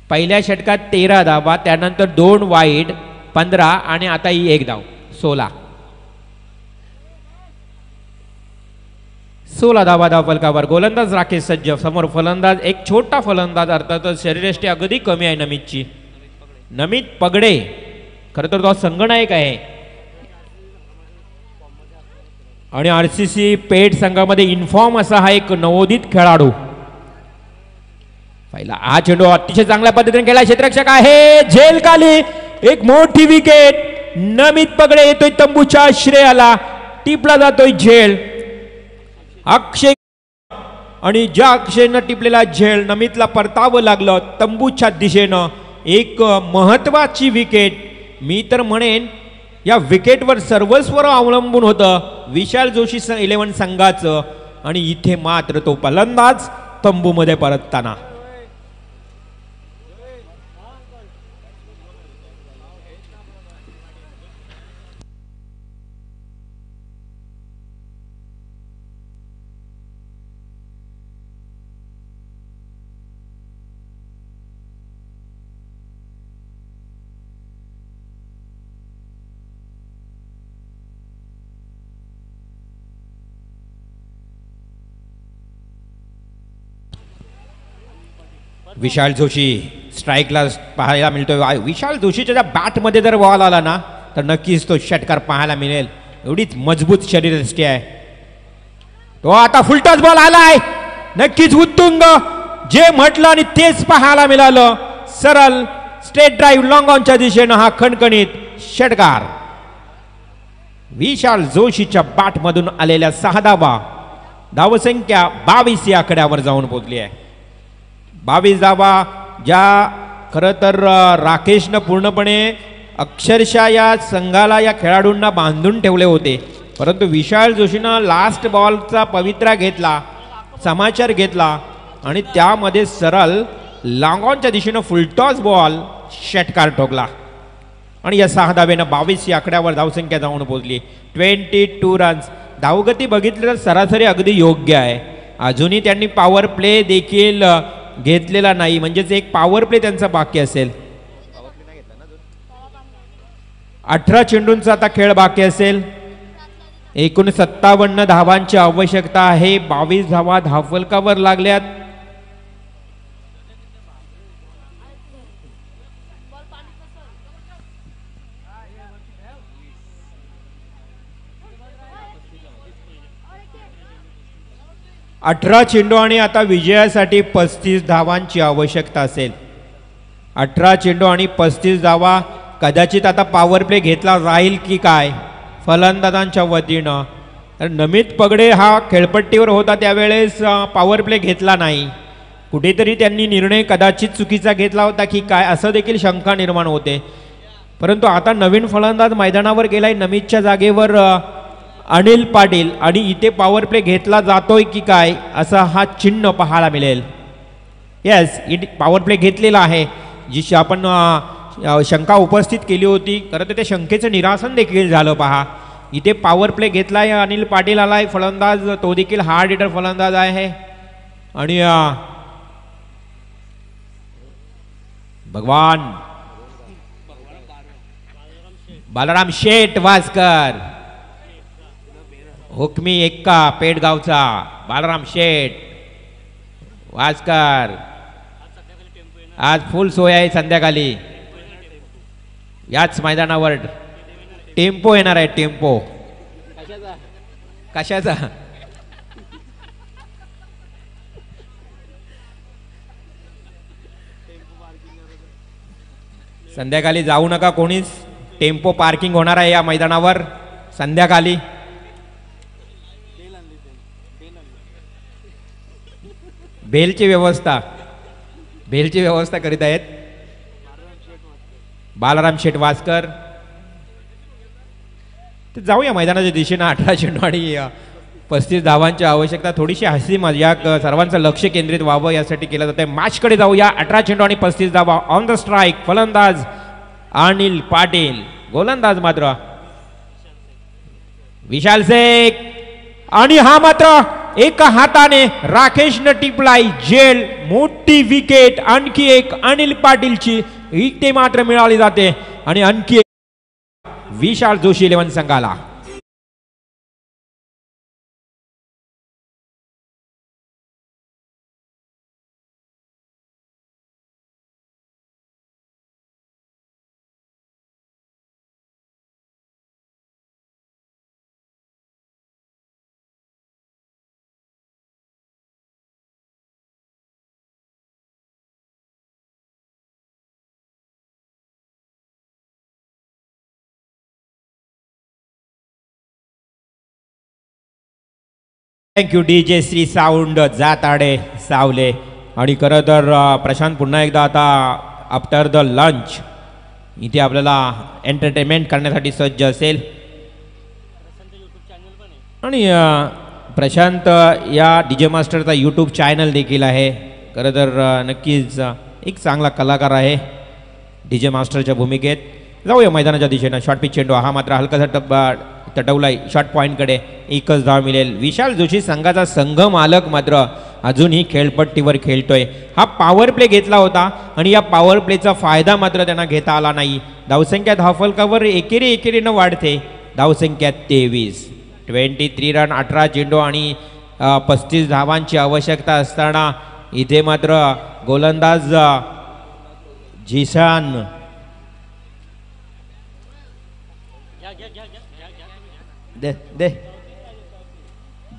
पहिल्या षटकात 13 धावा, त्यानंतर 2 वाईड 15 आणि आता ही 1 धाव 16 धावा धावफलकावर. गोलंदाज राकेश सज्ज. समोर फलंदाज एक छोटा फलंदाज अर्थातच शरीरयष्टी अगदी कमी आहे नमितची. नमित पगडे खरं तर तो संगनायक आहे आणि RCC पेठ संघामध्ये इन्फॉर्म असा हा एक नवोदित खेळाडू. पहिला हा चेंडू अतिशय चांगल्या पद्धतीने खेळला. क्षेत्ररक्षक आहे झेल खाली. एक मोठी विकेट. नमित पगडे येतोय तंबूच्या श्रेयाला. टिपला जातोय झेल. अक्षय आणि ज्या अक्षयनं टिपलेला झेल नमितला परतावं लागलं तंबूच्या दिशेनं. एक महत्वाची विकेट. मी तर म्हणेन या विकेटवर सर्वस्व अवलंबून होतं विशाल जोशी 11 संघाचं आणि इथे मात्र तो फलंदाज तंबूमध्ये परतताना. विशाल जोशी स्ट्राईकला पाहायला मिळतोय. विशाल जोशीच्या ज्या बॅटमध्ये जर बॉल आला ना तर नक्कीच तो षटकार पाहायला मिळेल. एवढीच मजबूत शरीरयष्टी आहे. तो आता फुलटॉस बॉल आलाय नक्कीच उत्तुंग जे म्हटलं आणि तेच पाहायला मिळालं. सरळ स्ट्रेट ड्राईव्ह लॉंग ऑनच्या दिशेनं हा खणखणीत षटकार. विशाल जोशीच्या बॅट मधून आलेल्या 6 धावा, धावसंख्या 22 या आकड्यावर जाऊन पोहोचली आहे. 22 धावा ज्या खरं तर राकेशनं पूर्णपणे अक्षरशः या संघाला या खेळाडूंना बांधून ठेवले होते, परंतु विशाल जोशीनं लास्ट बॉलचा पवित्रा घेतला, समाचार घेतला आणि त्यामध्ये सरळ लॉंगॉनच्या दिशेनं फुलटॉस बॉल षटकार ठोकला आणि या 6 धावेनं 22 या आकड्यावर धावसंख्या जाऊन पोहोचली. 22 रन्स. धावगती बघितली तर सरासरी अगदी योग्य आहे. अजूनही त्यांनी पॉवर प्ले देखील घेतलेला नाही, म्हणजेच एक पॉवर प्ले त्यांचा बाकी असेल. 18 चेंडूंचा आता खेळ बाकी असेल. एकूण 57 धावांची आवश्यकता आहे. 22 धावा धावफलकावर लागल्यात. अठरा चेंडू आणि आता विजयासाठी 35 धावांची आवश्यकता असेल. 18 चेंडू आणि 35 धावा. कदाचित आता पॉवर प्ले घेतला जाईल की काय फलंदाजांच्या वतीनं. तर नमित पगडे हा खेळपट्टीवर होता त्यावेळेस पॉवर प्ले घेतला नाही. कुठेतरी त्यांनी निर्णय कदाचित चुकीचा घेतला होता की काय असं देखील शंका निर्माण होते. परंतु आता नवीन फलंदाज मैदानावर गेलाय नमितच्या जागेवर अनिल पाटील आणि इथे पॉवर प्ले घेतला जातोय की काय असा हा चिन्ह पाहायला मिळेल. येस, पॉवर प्ले घेतलेला आहे. जी आपण शंका उपस्थित केली होती, खरं तर त्या शंकेचं निरासन देखील झालं. पहा इथे पॉवर प्ले घेतलाय, अनिल पाटील आलाय फलंदाज, तो देखील हार्ड हिटर फलंदाज आहे. आणि भगवान बालराम शेठ वासकर, हुकमी एक्का पेडगावचा बालराम शेठ वासकर, आज फुल सोय आहे. संध्याकाळी याच मैदानावर टेम्पो येणार आहे. टेम्पो कशाचा? संध्याकाळी जाऊ नका कोणीच. टेम्पो पार्किंग होणार आहे या मैदानावर संध्याकाळी. बेलची व्यवस्था करीत आहेत बालराम शेठ वासकर. तर जाऊया मैदानाच्या दिशेनं. 18 चेंडू आणि 35 धावांची आवश्यकता. थोडीशी हसी मजाक सर्वांचं लक्ष केंद्रित व्हावं यासाठी केलं जातं. मॅचकडे जाऊया. 18 चेंडू आणि 35 धावा. ऑन द स्ट्राईक फलंदाज अनिल पाटील, गोलंदाज मात्र विशाल शेख. आणि हा मात्र एका हाताने राकेशनं टिपलाय जेल. मोठी विकेट आणखी एक अनिल पाटीलची इथे मात्र मिळाली जाते आणि आणखी एक विशाल जोशी 11 संघाला. Thank you DJ Shri sound Jatade Savle. आणि खरं तर प्रशांत पुन्हा एकदा आता आफ्टर द लंच इथे आपल्याला एंटरटेनमेंट करण्यासाठी सज्ज असेल. आणि प्रशांत या डीजे मास्टरचा यूट्यूब चॅनल देखील आहे. खरं तर नक्कीच एक चांगला कलाकार आहे डीजे मास्टरच्या भूमिकेत. जाऊया मैदानाच्या दिशेनं. शॉर्ट पिच चेंडू हा मात्र हलकासा तटवलाय शॉर्ट पॉईंटकडे. एकच धाव मिळेल. विशाल जोशी संघाचा संघ मालक मात्र अजूनही खेळपट्टीवर खेळतोय. हा पॉवर प्ले घेतला होता आणि या पॉवर प्लेचा फायदा मात्र त्यांना घेता आला नाही. धावसंख्या धावफलकावर एकेरीनं वाढते. धावसंख्या 23. 23 रन. 18 चेंडू आणि 35 धावांची आवश्यकता असताना इथे मात्र गोलंदाज जिशान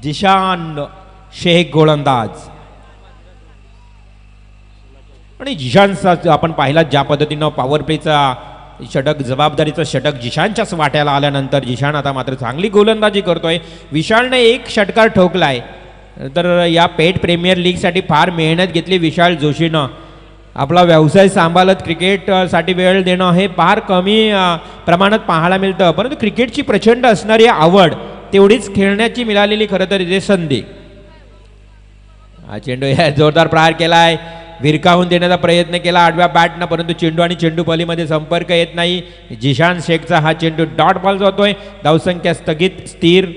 जिशान शेख गोलंदाज आणि जिशानचा आपण पाहिला ज्या पद्धतीनं पॉवर प्लेचा षटक जबाबदारीचं षटक जिशानच्याच वाट्याला आल्यानंतर जिशान आता मात्र चांगली गोलंदाजी करतोय. विशालने एक षटकार ठोकलाय. तर या पेट प्रीमियर लीगसाठी फार मेहनत घेतली विशाल जोशीनं. आपला व्यवसाय सांभाळत क्रिकेटसाठी वेळ देणं हे फार कमी प्रमाणात पाहायला मिळतं, परंतु क्रिकेटची प्रचंड असणारी आवड तेवढीच खेळण्याची मिळालेली खरं तर इथे संधी. हा चेंडू या जोरदार प्रहार केलाय, विरकावून देण्याचा प्रयत्न केला आडव्या बॅटनं, परंतु चेंडू आणि चेंडू पलीमध्ये संपर्क येत नाही. जिशान शेखचा हा चेंडू डॉट बॉल जातोय. धावसंख्या स्थगित स्थिर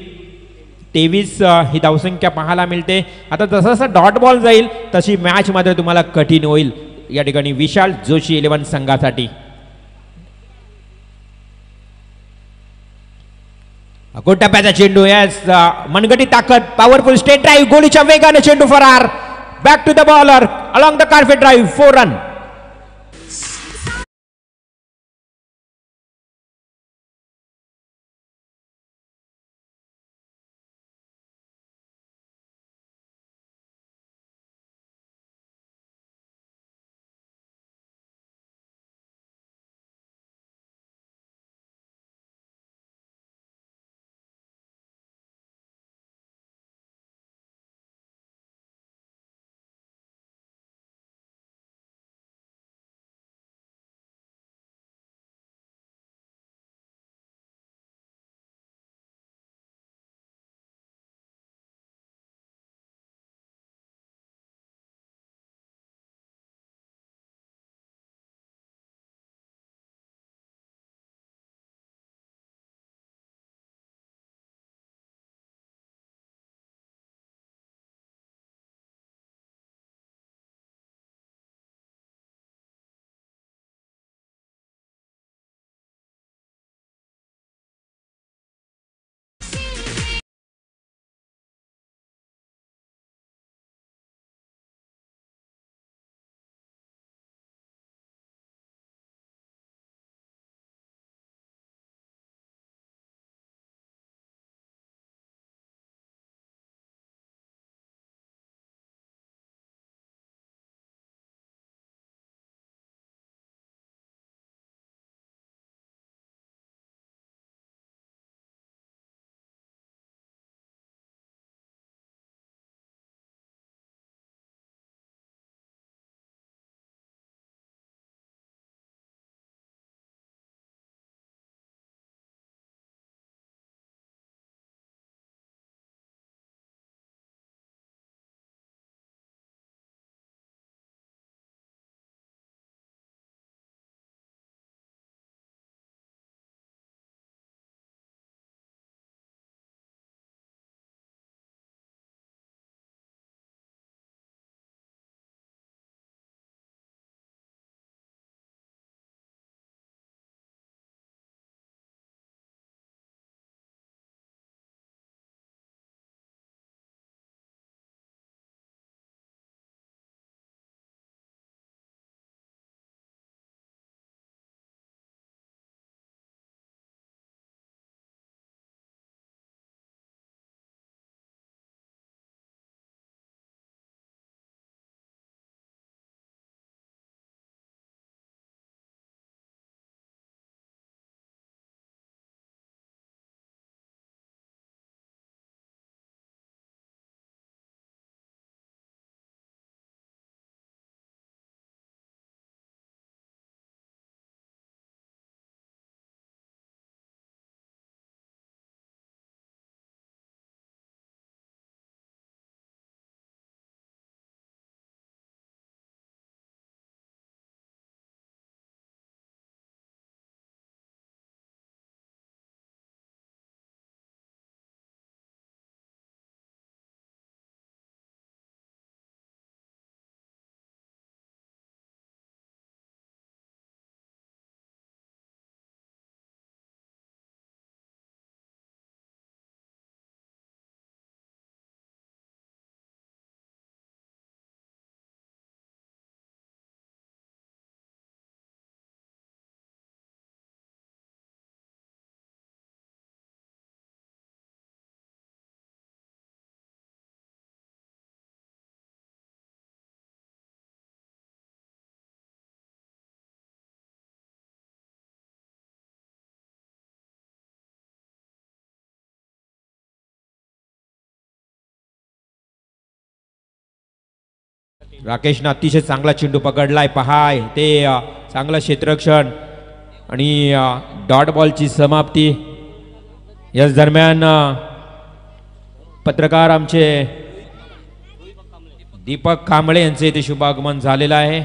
23 ही धावसंख्या पाहायला मिळते. आता जसं जसं डॉट बॉल जाईल तशी मॅच मात्र तुम्हाला कठीण होईल या ठिकाणी विशाल जोशी 11 संघासाठी. टप्प्याचा चेंडू यास मनगटी ताकद पॉवरफुल स्टेट ड्राईव्ह गोलीच्या वेगाने चेंडू फरार. Back to the bowler along the carpet drive 4 run. राकेशनं अतिशय चांगला चेंडू पकडलाय. पहाय ते चांगलं क्षेत्ररक्षण आणि डॉट बॉलची समाप्ती. याच दरम्यान पत्रकार आमचे दीपक कांबळे यांचे इथे शुभागमन झालेलं आहे.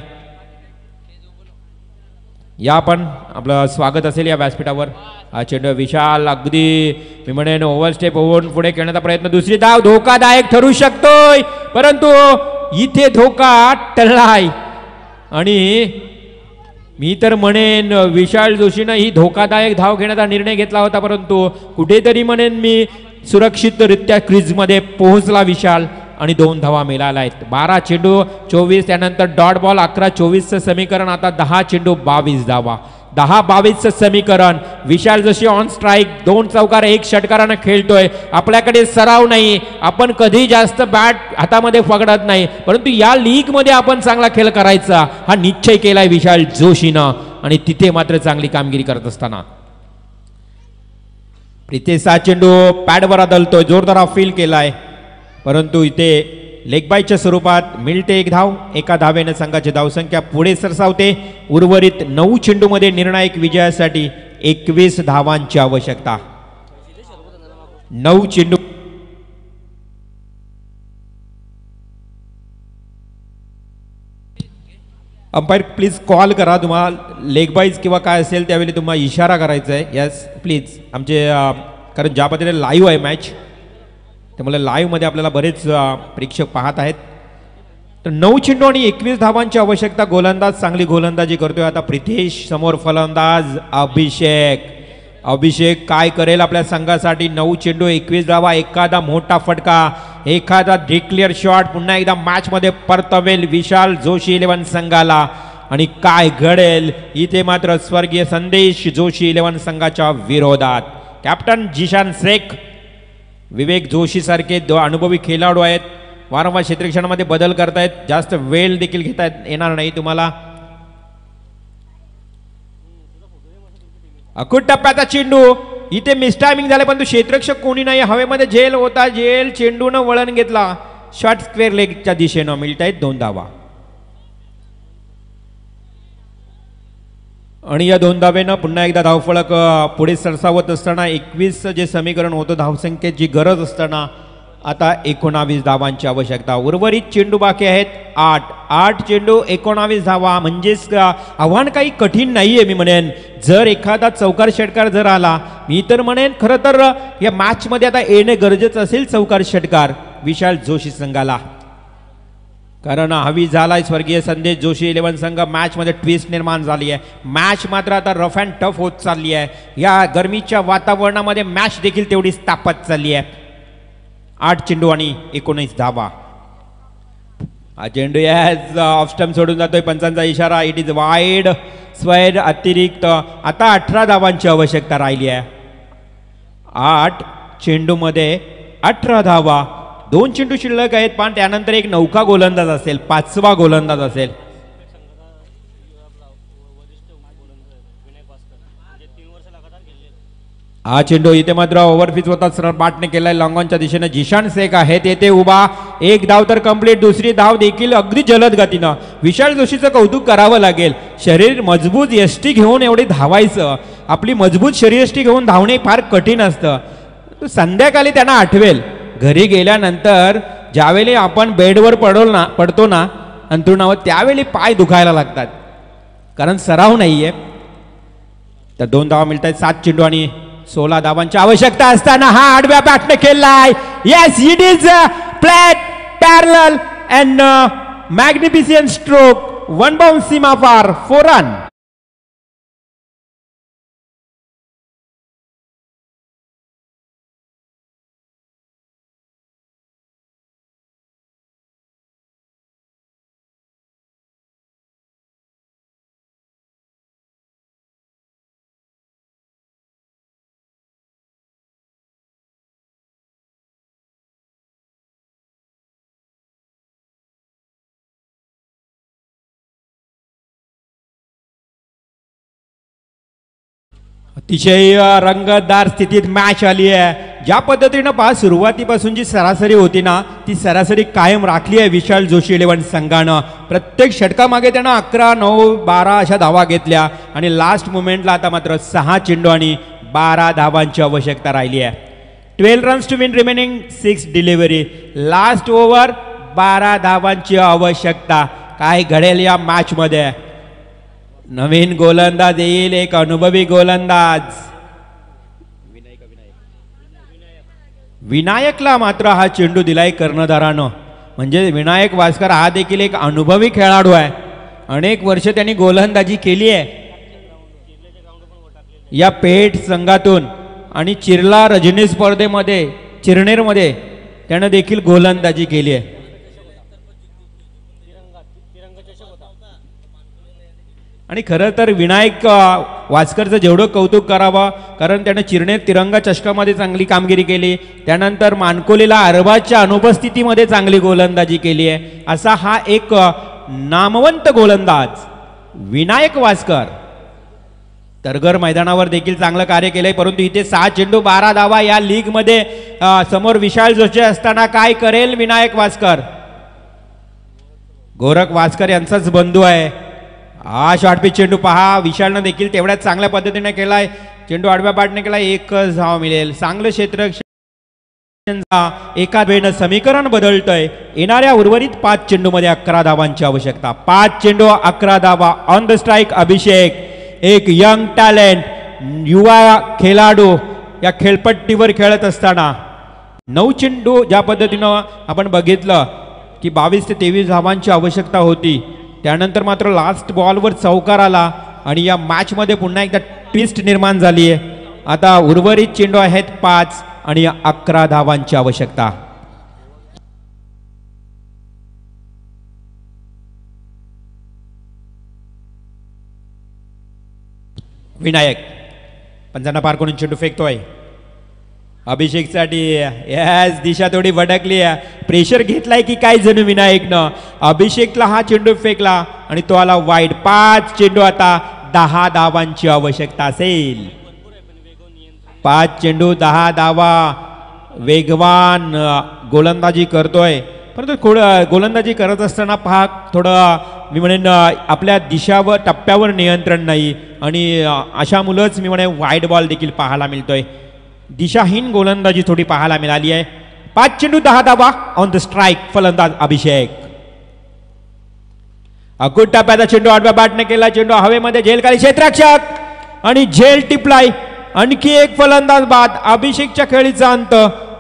या पण आपलं स्वागत असेल या व्यासपीठावर. हा चेंडू विशाल अगदी मी म्हणेन ओव्हरस्टेप होऊन पुढे खेळण्याचा प्रयत्न. दुसरी धाव धोकादायक ठरू शकतोय परंतु इथे धोका टळलाय आणि मी तर म्हणेन विशाल जोशीनं ही धोकादायक धाव घेण्याचा निर्णय घेतला होता परंतु कुठेतरी म्हणेन मी सुरक्षितरित्या क्रीजमध्ये पोहोचला विशाल आणि 2 धावा मिळाल्या आहेत. 12 चेंडू 24 त्यानंतर डॉट बॉल 11-24चं समीकरण. आता 10 चेंडू 22 धावा. 10-22चं समीकरण. विशाल जोशी ऑन स्ट्राईक 2 चौकार 1 षटकारानं खेळतोय. आपल्याकडे सराव नाही, आपण कधी जास्त बॅट हातामध्ये पकडत नाही परंतु या लीग मध्ये आपण चांगला खेळ करायचा हा निश्चय केलाय विशाल जोशीनं आणि तिथे मात्र चांगली कामगिरी करत असताना प्रितेश हा चेंडू पॅडवर आदळतोय. जोरदार अपील केलाय परंतु इथे लेग बायच्या स्वरूपात मिळते 1 धाव. 1 धावेनं संघाची धावसंख्या पुढे सरसावते. उर्वरित 9 चेंडूमध्ये निर्णायक विजयासाठी 21 धावांची आवश्यकता. 9 चेंडू. अंपायर प्लीज कॉल करा. तुम्हाला लेग बाईज किंवा काय असेल त्यावेळी तुम्हाला इशारा करायचा आहे. Yes please. आमचे कारण ज्या पद्धतीने लाईव्ह आहे मॅच त्यामुळे लाईव्हमध्ये आपल्याला बरेच प्रेक्षक पाहत आहेत. तर 9 चेंडू आणि 21 धावांची आवश्यकता. गोलंदाज चांगली गोलंदाजी करतोय आता प्रितेश. समोर फलंदाज अभिषेक. अभिषेक काय करेल आपल्या संघासाठी. 9 चेंडू 21 धावा. एखादा मोठा फटका, एखादा डिक्लेअर शॉट पुन्हा एकदा मॅच मध्ये परतवेल विशाल जोशी 11 संघाला. आणि काय घडेल इथे मात्र स्वर्गीय संदेश जोशी 11 संघाच्या विरोधात. कॅप्टन जिशान शेख, विवेक जोशी सारखे अनुभवी खेळाडू आहेत. वारंवार क्षेत्ररक्षणामध्ये बदल करतायत. जास्त वेळ देखील घेता येणार नाही तुम्हाला. अकुट टप्प्याचा चेंडू. इथे मिसटायमिंग झाले परंतु क्षेत्ररक्षक कोणी नाही. हवेमध्ये झेल होता. झेल चेंडूनं वळण घेतला. शॉर्ट स्क्वेअर लेगच्या दिशेनं मिळतायत 2 धावा. आणि या 2 धावेनं पुन्हा एकदा धावफलक पुढे सरसावत असताना 21 जे समीकरण होतं धावसंख्येची गरज असताना आता 19 धावांची आवश्यकता. उर्वरित चेंडू बाकी आहेत 8 चेंडू 19 धावा. म्हणजेच आव्हान काही कठीण नाहीये. मी म्हणेन जर एखादा चौकार षटकार जर आला, मी तर म्हणेन खरं तर या मॅच मध्ये आता येणे गरजेचं असेल चौकार षटकार विशाल जोशी संघाला. कारण हवी झालाय स्वर्गीय संदेश जोशी 11 संघ. मॅच मध्ये ट्विस्ट निर्माण झाली आहे. मॅच मात्र आता रफ अँड टफ होत चालली आहे. या गरमीच्या वातावरणामध्ये मॅच देखील तेवढीच तापत चालली आहे. 8 चेंडू आणि 19 धावा. हा चेंडू याच ऑफ स्टंप सोडून जातोय. पंचांचा इशारा. It is wide. स्क्वेअर अतिरिक्त. आता 18 धावांची आवश्यकता राहिली आहे. 8 चेंडू मध्ये 18 धावा. 2 चेंडू शिल्लक आहेत पण त्यानंतर एक नौका गोलंदाज असेल. 5वा गोलंदाज असेल. हा चेंडू इथे मात्र ओव्हरपिच होता. सरळ बाटने केलाय लॉंगॉनच्या दिशेने. जिशान शेख आहेत येथे उभा. 1 धाव तर कंप्लीट. दुसरी धाव देखील अगदी जलद गतीनं. विशाल जोशीचं कौतुक करावं लागेल. शरीर मजबूत यष्टी घेऊन एवढे धावायचं. आपली मजबूत शरीरयष्टी घेऊन धावणे फार कठीण असतं. संध्याकाळी त्यांना आठवेल घरी गेल्यानंतर ज्यावेळी आपण बेडवर पडतो ना अंथरुणावर त्यावेळी पाय दुखायला लागतात कारण सराव नाहीये. तर 2 धावा मिळतात. 7 चेंडू आणि 16 धावांची आवश्यकता असताना हा आडव्या बॅटने खेळलाय. Yes it is flat parallel and magnificent stroke. 1 bounce सीमा पार 4 रन. अतिशय रंगतदार स्थितीत मॅच आली आहे. ज्या पद्धतीनं पहा सुरुवातीपासून जी सरासरी होती ना ती सरासरी कायम राखली आहे विशाल जोशी 11 संघानं. प्रत्येक षटकामागे त्यानं 11, 9, 12 अशा धावा घेतल्या आणि लास्ट मुमेंटला आता मात्र 6 चेंडू आणि 12 धावांची आवश्यकता राहिली आहे. 12 runs to win remaining 6 delivery. Last over 12 धावांची आवश्यकता. काय घडेल या मॅच मध्ये? नवीन गोलंदाज येईल, एक अनुभवी गोलंदाज. विनायकला मात्र हा चेंडू दिलाय कर्णधारानं. म्हणजे विनायक वास्कर हा देखील एक अनुभवी खेळाडू आहे. अनेक वर्ष त्यांनी गोलंदाजी केली आहे या पेठ संघातून आणि चिरला रजनी स्पर्धेमध्ये चिरनेरमध्ये त्यानं देखील गोलंदाजी केली आहे. आणि खरं तर विनायक वास्करचं जेवढं कौतुक करावं, कारण त्यानं चिरनेर तिरंगा चषकामध्ये चांगली कामगिरी केली, त्यानंतर मानकोलीला अरबाजच्या अनुपस्थितीमध्ये चांगली गोलंदाजी केली आहे. असा हा एक नामवंत गोलंदाज विनायक वास्कर. तरगर मैदानावर देखील चांगलं कार्य केलंय, परंतु इथे 6 चेंडू 12 धावा या लीग मध्ये समोर विशाल जोशी असताना काय करेल विनायक वास्कर? गोरख वास्कर यांचाच बंधू आहे. हा शॉर्टपिच चेंडू पहा, विशालनं देखील तेवढ्याच चांगल्या पद्धतीने केलाय. चेंडू आडव्या पाठने केला, एकच धाव मिळेल. चांगलं क्षेत्र एका वेळेनं समीकरण बदलतंय. येणाऱ्या उर्वरित 5 चेंडू मध्ये 11 धावांची आवश्यकता. 5 चेंडू 11 धावा. ऑन द स्ट्राईक अभिषेक, एक यंग टॅलेंट, युवा खेळाडू या खेळपट्टीवर खेळत असताना 9 चेंडू ज्या पद्धतीनं आपण बघितलं की 22 ते 23 धावांची आवश्यकता होती, त्यानंतर मात्र लास्ट बॉलवर चौकार आला आणि या मॅच मध्ये पुन्हा एकदा ट्विस्ट निर्माण झाली आहे. आता उर्वरित चेंडू आहेत 5 आणि 11 धावांची आवश्यकता. विनायक पंजांना पार करून चेंडू फेकतोय अभिषेकसाठी. यस, दिशा थोडी भटकली आहे. प्रेशर घेतलाय की काय जणू विनायकनं. अभिषेकला हा चेंडू फेकला आणि तो आला वाईड. 5 चेंडू आता 10 धावांची आवश्यकता असेल. 5 चेंडू 10 धावा. वेगवान गोलंदाजी करतोय, परंतु गोलंदाजी करत असताना पहा थोडं मी म्हणेन आपल्या दिशावर टप्प्यावर नियंत्रण नाही आणि अशा मुलंच मी म्हणेन वाईड बॉल देखील पाहायला मिळतोय. दिशाहीन गोलंदाजी थोडी पाहायला मिळाली आहे. 5 चेंडू 10 धावा. ऑन द स्ट्राईक फलंदाज अभिषेक. अकुट टप्प्याचा चेंडू आडव्या बॅटने केला. चेंडू हवेमध्ये झेलखाली, क्षेत्ररक्षक आणि झेल टिपलाय. आणखी एक फलंदाज बाद. अभिषेकच्या खेळीचा अंत.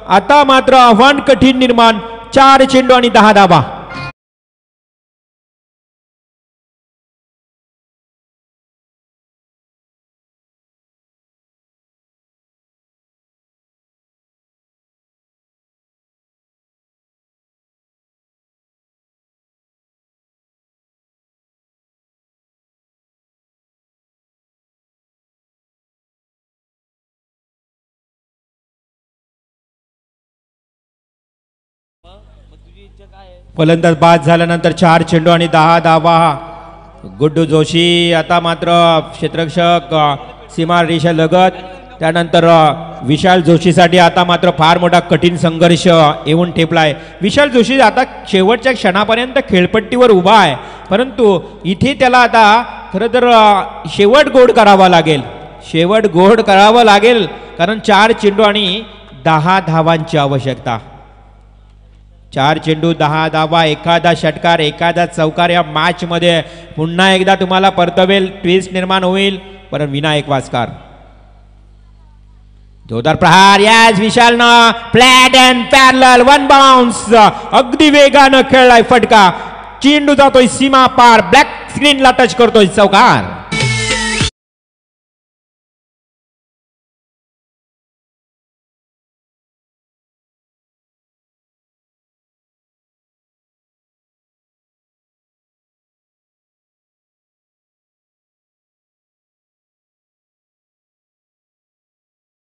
आता मात्र आव्हान कठीण निर्माण. 4 चेंडू आणि 10 धावा. फलंदाज बाद झाल्यानंतर 4 चेंडू आणि 10 धावा. गुड्डू जोशी आता मात्र क्षेत्ररक्षक सीमा रेषा लगत. त्यानंतर विशाल जोशीसाठी आता मात्र फार मोठा कठीण संघर्ष येऊन ठेपलाय. विशाल जोशी आता शेवटच्या क्षणापर्यंत खेळपट्टीवर उभा आहे, परंतु इथे त्याला आता खरं तर शेवट गोड करावा लागेल. शेवट गोड करावं लागेल, कारण 4 चेंडू आणि 10 धावांची आवश्यकता. 4 चेंडू 10 धावा. एखादा षटकार, एखादा चौकार या मॅच मध्ये पुन्हा एकदा तुम्हाला परतवेल, ट्विस्ट निर्माण होईल. परंतु विनायक वास्कर जोरदार प्रहार. याच विशालनं फ्लॅट अँड पॅरलल 1 बाउन्स अगदी वेगानं खेळलाय फटका. चेंडू जातोय सीमा पार, ब्लॅक स्क्रीनला टच करतोय चौकार.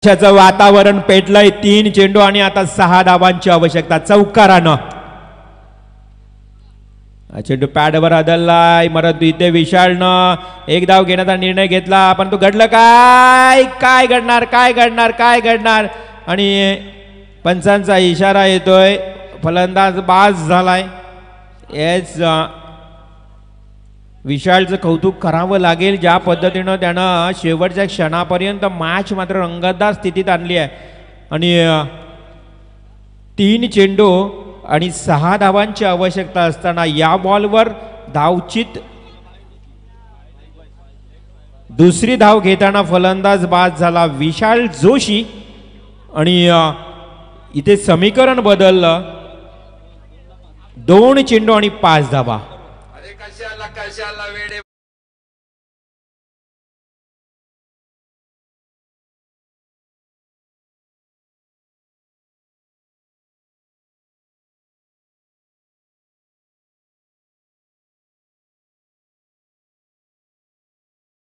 वातावरण पेटलंय. 3 चेंडू आणि आता 6 धावांची आवश्यकता चौकारानं. चेंडू पॅडवर आदललाय, परंतु इथे विशालनं एक धाव घेण्याचा निर्णय घेतला, पण तो घडलं काय? काय घडणार? काय घडणार? काय घडणार? आणि पंचांचा इशारा येतोय, फलंदाज बाद झालाय. हेच विशालचं कौतुक करावं लागेल, ज्या पद्धतीनं त्यानं शेवटच्या क्षणापर्यंत मॅच मात्र रंगतदार स्थितीत आणली आहे. आणि 3 चेंडू आणि 6 धावांची आवश्यकता असताना या बॉलवर धावचित दुसरी धाव घेताना फलंदाज बाद झाला विशाल जोशी. आणि इथे समीकरण बदललं, 2 चेंडू आणि 5 धावा. कशाला वेडे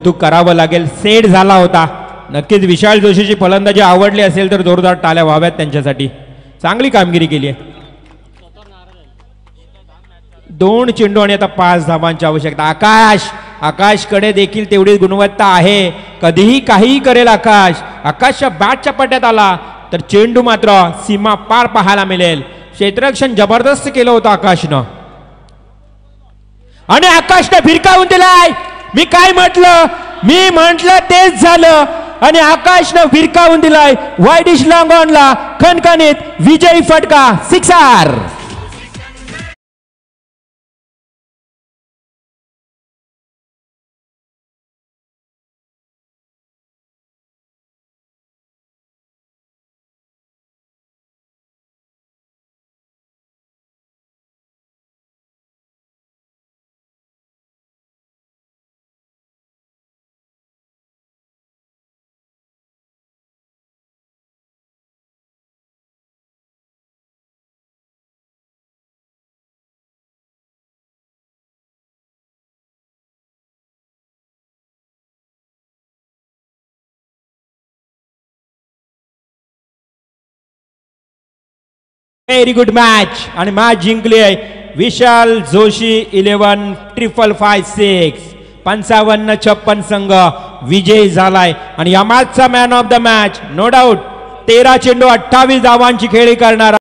तू करावं लागेल. सेट झाला होता. नक्कीच विशाल जोशीची फलंदाजी आवडली असेल तर जोरदार टाळ्या व्हाव्यात त्यांच्यासाठी. चांगली कामगिरी केली आहे. 2 चेंडू आणि आता 5 धावांची आवश्यकता. आकाशकडे देखील तेवढी गुणवत्ता आहे. कधीही काहीही करेल आकाश. आकाशच्या बॅटच्या पट्ट्यात आला तर चेंडू मात्र सीमा पार पाहायला मिळेल. क्षेत्ररक्षण जबरदस्त केलं होतं आकाशनं आणि आकाशने भिरकावून दिलाय. मी काय म्हटलं तेच झालं आणि आकाशनं भिरकावून दिलाय. वाईडिश लॉंग ऑनला खणखणीत विजयी फटका, सिक्सर. व्हेरी गुड मॅच आणि मॅच जिंकली आहे विशाल जोशी 11-5-5-6. 55-56 संघ विजयी झालाय आणि या मॅचचा man of the match no doubt 13 चेंडू 28 धावांची खेळी करणारा